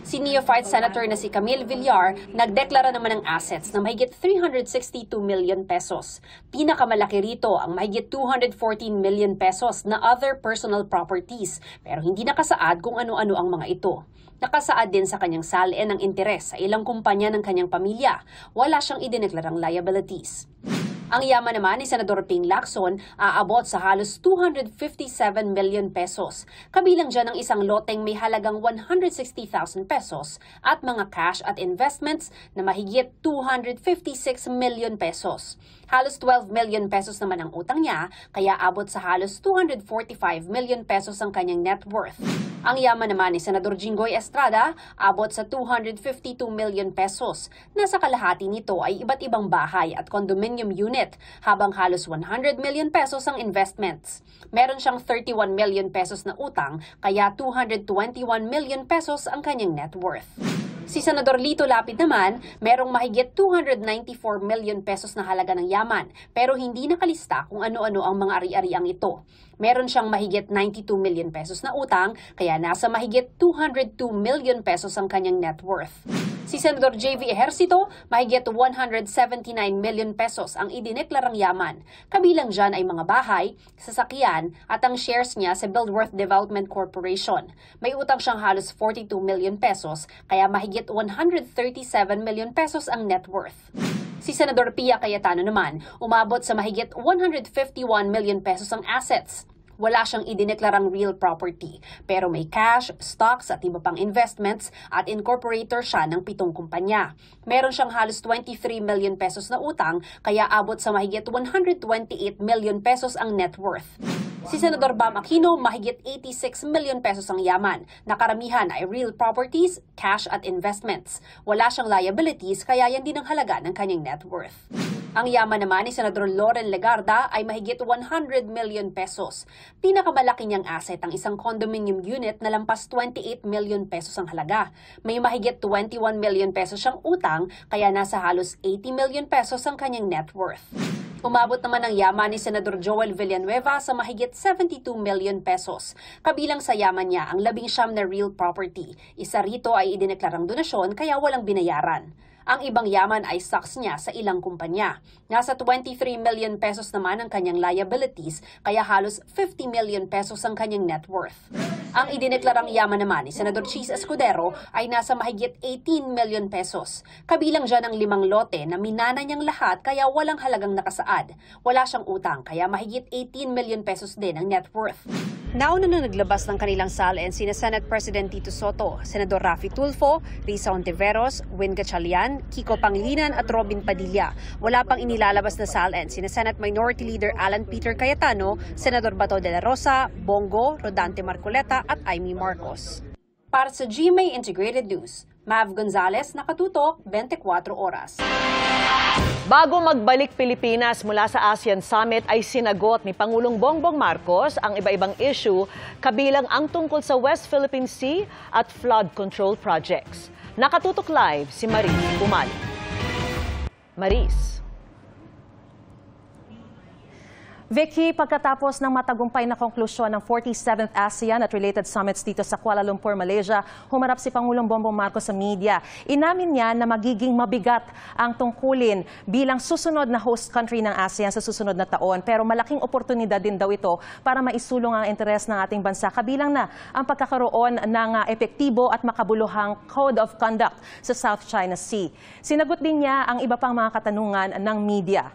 Si neophyte Senator na si Camille Villar nagdeklara naman ng assets na mahigit 362 million pesos. Pinakamalaki rito ang mahigit 214 million pesos na other personal properties, pero hindi nakasaad kung ano-ano ang mga ito. Nakasaad din sa kanyang SALN ng interes sa ilang kumpanya ng kanyang pamilya. Wala siyang idineklarang liabilities. Ang yaman naman ni Senador Ping Lacson aabot sa halos 257 million pesos. Kabilang dyan ang isang loteng may halagang 160,000 pesos at mga cash at investments na mahigit 256 million pesos. Halos 12 million pesos naman ang utang niya, kaya abot sa halos 245 million pesos ang kanyang net worth. Ang yaman naman ni Senador Jinggoy Estrada abot sa 252 million pesos. Nasa kalahati nito ay iba't ibang bahay at condominium unit, habang halos 100 million pesos ang investments. Meron siyang 31 million pesos na utang, kaya 221 million pesos ang kanyang net worth. Si Senador Lito Lapid naman, merong mahigit 294 million pesos na halaga ng yaman, pero hindi nakalista kung ano-ano ang mga ari-ariang ito. Meron siyang mahigit 92 million pesos na utang, kaya nasa mahigit 202 million pesos ang kanyang net worth. Si Senador JV Ejercito, mahigit 179 million pesos ang idineklarang yaman. Kabilang dyan ay mga bahay, sasakyan at ang shares niya sa Buildworth Development Corporation. May utang siyang halos 42 million pesos, kaya mahigit 137 million pesos ang net worth. Si Senador Pia Cayetano naman, umabot sa mahigit 151 million pesos ang assets. Wala siyang idineklarang real property, pero may cash, stocks at iba pang investments at incorporator siya ng 7 kumpanya. Meron siyang halos 23 million pesos na utang, kaya abot sa mahigit 128 million pesos ang net worth. Si Senador Bam Aquino, mahigit 86 million pesos ang yaman. Nakaramihan ay real properties, cash at investments. Wala siyang liabilities, kaya yan din ang halaga ng kanyang net worth. Ang yaman naman ni Senador Loren Legarda ay mahigit 100 million pesos. Pinakamalaki niyang asset ang isang condominium unit na lampas 28 million pesos ang halaga. May mahigit 21 million pesos siyang utang, kaya nasa halos 80 million pesos ang kanyang net worth. Umabot naman ang yaman ni Senador Joel Villanueva sa mahigit 72 million pesos. Kabilang sa yaman niya ang 19 na real property. Isa rito ay idineklarang donasyon kaya walang binayaran. Ang ibang yaman ay stocks niya sa ilang kumpanya. Nasa 23 million pesos naman ang kanyang liabilities, kaya halos 50 million pesos ang kanyang net worth. Ang idineklarang yaman naman ni Senador Cheese Escudero ay nasa mahigit 18 million pesos. Kabilang dyan ang 5 lote na minana niyang lahat kaya walang halagang nakasaad. Wala siyang utang kaya mahigit 18 million pesos din ang net worth. Nauna na naglabas ng kanilang salin sina Senate President Tito Soto, Senador Raffy Tulfo, Risa Ontiveros, Win Gatchalian, Kiko Pangilinan at Robin Padilla. Wala pang inilalabas na salin sina Senate Minority Leader Alan Peter Cayetano, Senador Bato de la Rosa, Bongo, Rodante Marcoleta at Amy Marcos. Para sa GMA Integrated News, Mav Gonzalez, nakatutok 24 oras. Bago magbalik Pilipinas mula sa ASEAN Summit ay sinagot ni Pangulong Bongbong Marcos ang iba-ibang issue kabilang ang tungkol sa West Philippine Sea at flood control projects. Nakatutok live si Maris Umali. Maris. Vicky, pagkatapos ng matagumpay na konklusyon ng 47th ASEAN at related summits dito sa Kuala Lumpur, Malaysia, humarap si Pangulong Bongbong Marcos sa media. Inamin niya na magiging mabigat ang tungkulin bilang susunod na host country ng ASEAN sa susunod na taon. Pero malaking oportunidad din daw ito para maisulong ang interes ng ating bansa. Kabilang na ang pagkakaroon ng epektibo at makabuluhang Code of Conduct sa South China Sea. Sinagot din niya ang iba pang mga katanungan ng media.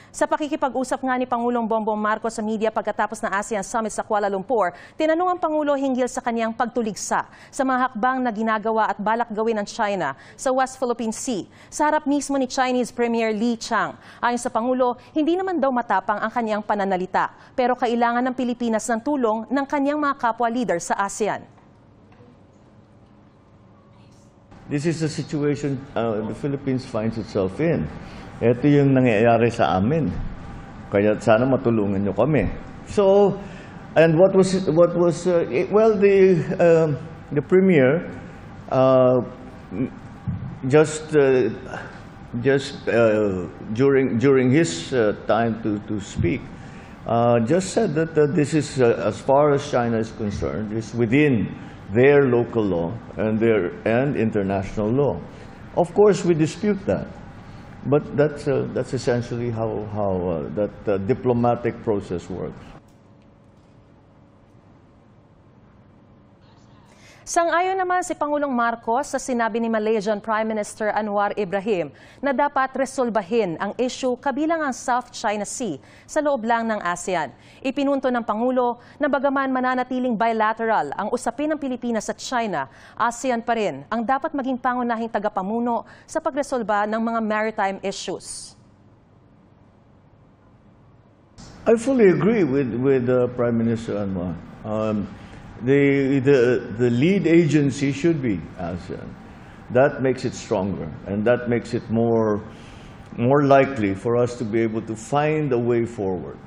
Sa pakikipag-usap nga ni Pangulong Bongbong Marcos sa media pagkatapos ng ASEAN Summit sa Kuala Lumpur, tinanong ang Pangulo hinggil sa kaniyang pagtuligsa sa mga hakbang na ginagawa at balak gawin ng China sa West Philippine Sea. Sa harap mismo ni Chinese Premier Li Qiang, ayon sa Pangulo, hindi naman daw matapang ang kaniyang pananalita, pero kailangan ng Pilipinas ng tulong ng kaniyang mga kapwa leader sa ASEAN. This is the situation the Philippines finds itself in. Ito yung nangyayari sa amin. Kaya sana matulungan nyo kami. So, and what was well, the premier during his time to speak just said that this is as far as China is concerned, is within their local law and international law. Of course, we dispute that. But that's essentially how that diplomatic process works. Sang-ayon naman si Pangulong Marcos sa sinabi ni Malaysian Prime Minister Anwar Ibrahim na dapat resolbahin ang issue kabilang ang South China Sea sa loob lang ng ASEAN. Ipinunto ng Pangulo na bagaman mananatiling bilateral ang usapin ng Pilipinas at China, ASEAN pa rin ang dapat maging pangunahing tagapamuno sa pagresolba ng mga maritime issues. I fully agree with Prime Minister Anwar. The lead agency should be ASEAN. That makes it stronger, and that makes it more likely for us to be able to find a way forward.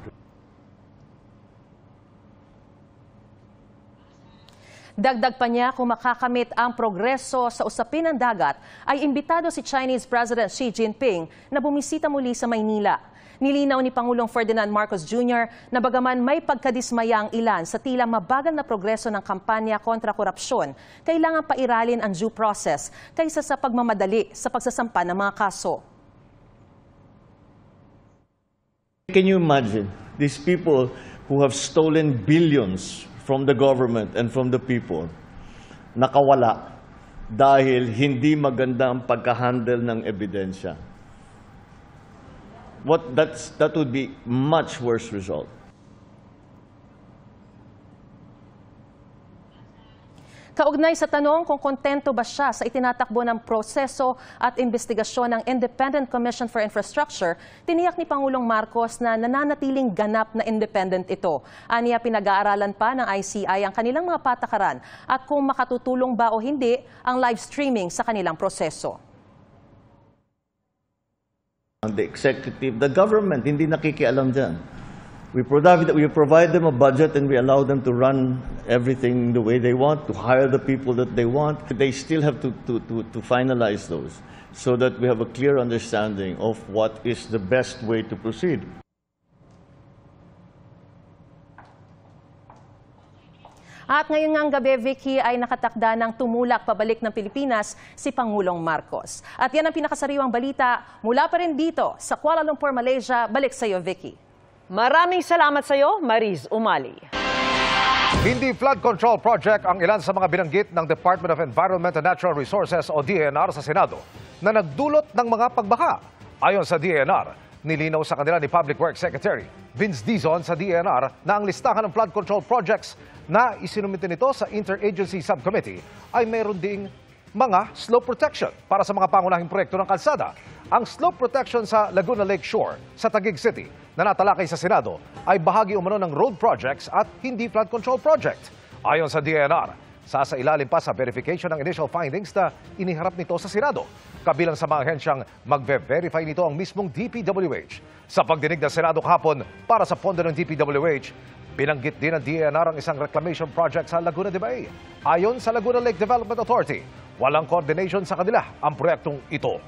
Dagdag pa niya, kung makakamit ang progreso sa usapin ng dagat, ay imbitado si Chinese President Xi Jinping na bumisita muli sa Maynila. Nilinaw ni Pangulong Ferdinand Marcos Jr. na bagaman may pagkadismaya ang ilan sa tila mabagal na progreso ng kampanya kontra korupsyon, kailangan pairalin ang due process kaysa sa pagmamadali sa pagsasampa ng mga kaso. Can you imagine these people who have stolen billions from the government and from the people, nakawala dahil hindi maganda ang pagka-handle ng ebidensya? That would be much worse result. Kaugnay sa tanong kung kontento ba siya sa itinatakbo ng proseso at investigasyon ng Independent Commission for Infrastructure, tiniyak ni Pangulong Marcos na nananatiling ganap na independent ito. Aniya, pinag-aaralan pa ng ICI ang kanilang mga patakaran at kung makatutulong ba o hindi ang live streaming sa kanilang proseso. The executive, the government, hindi nakikialam dyan. We provide them a budget and we allow them to run everything the way they want, to hire the people that they want. They still have to finalize those so that we have a clear understanding of what is the best way to proceed. At ngayon ngang gabi, Vicky, ay nakatakda ng tumulak pabalik ng Pilipinas si Pangulong Marcos. At yan ang pinakasariwang balita mula pa rin dito sa Kuala Lumpur, Malaysia. Balik sa iyo, Vicky. Maraming salamat sa iyo, Mariz Umali. Hindi flood control project ang ilan sa mga binanggit ng Department of Environment and Natural Resources o DENR sa Senado na nagdulot ng mga pagbaha. Ayon sa DENR, nilinaw sa kanila ni Public Works Secretary Vince Dizon sa DENR na ang listahan ng flood control projects na isinumite nito sa Interagency Subcommittee ay mayroon ding mga slope protection para sa mga pangunahing proyekto ng kalsada. Ang slope protection sa Laguna Lake Shore sa Taguig City na natalakay sa Senado ay bahagi umano ng road projects at hindi flood control project. Ayon sa DENR, sasailalim pa sa verification ng initial findings na iniharap nito sa Senado. Kabilang sa mga ahensyang magve-verify nito ang mismong DPWH. Sa pagdinig ng Senado kahapon para sa pondo ng DPWH, binanggit din ng DENR ang isang reclamation project sa Laguna de Bay. Ayon sa Laguna Lake Development Authority, walang coordination sa kanila ang proyektong ito.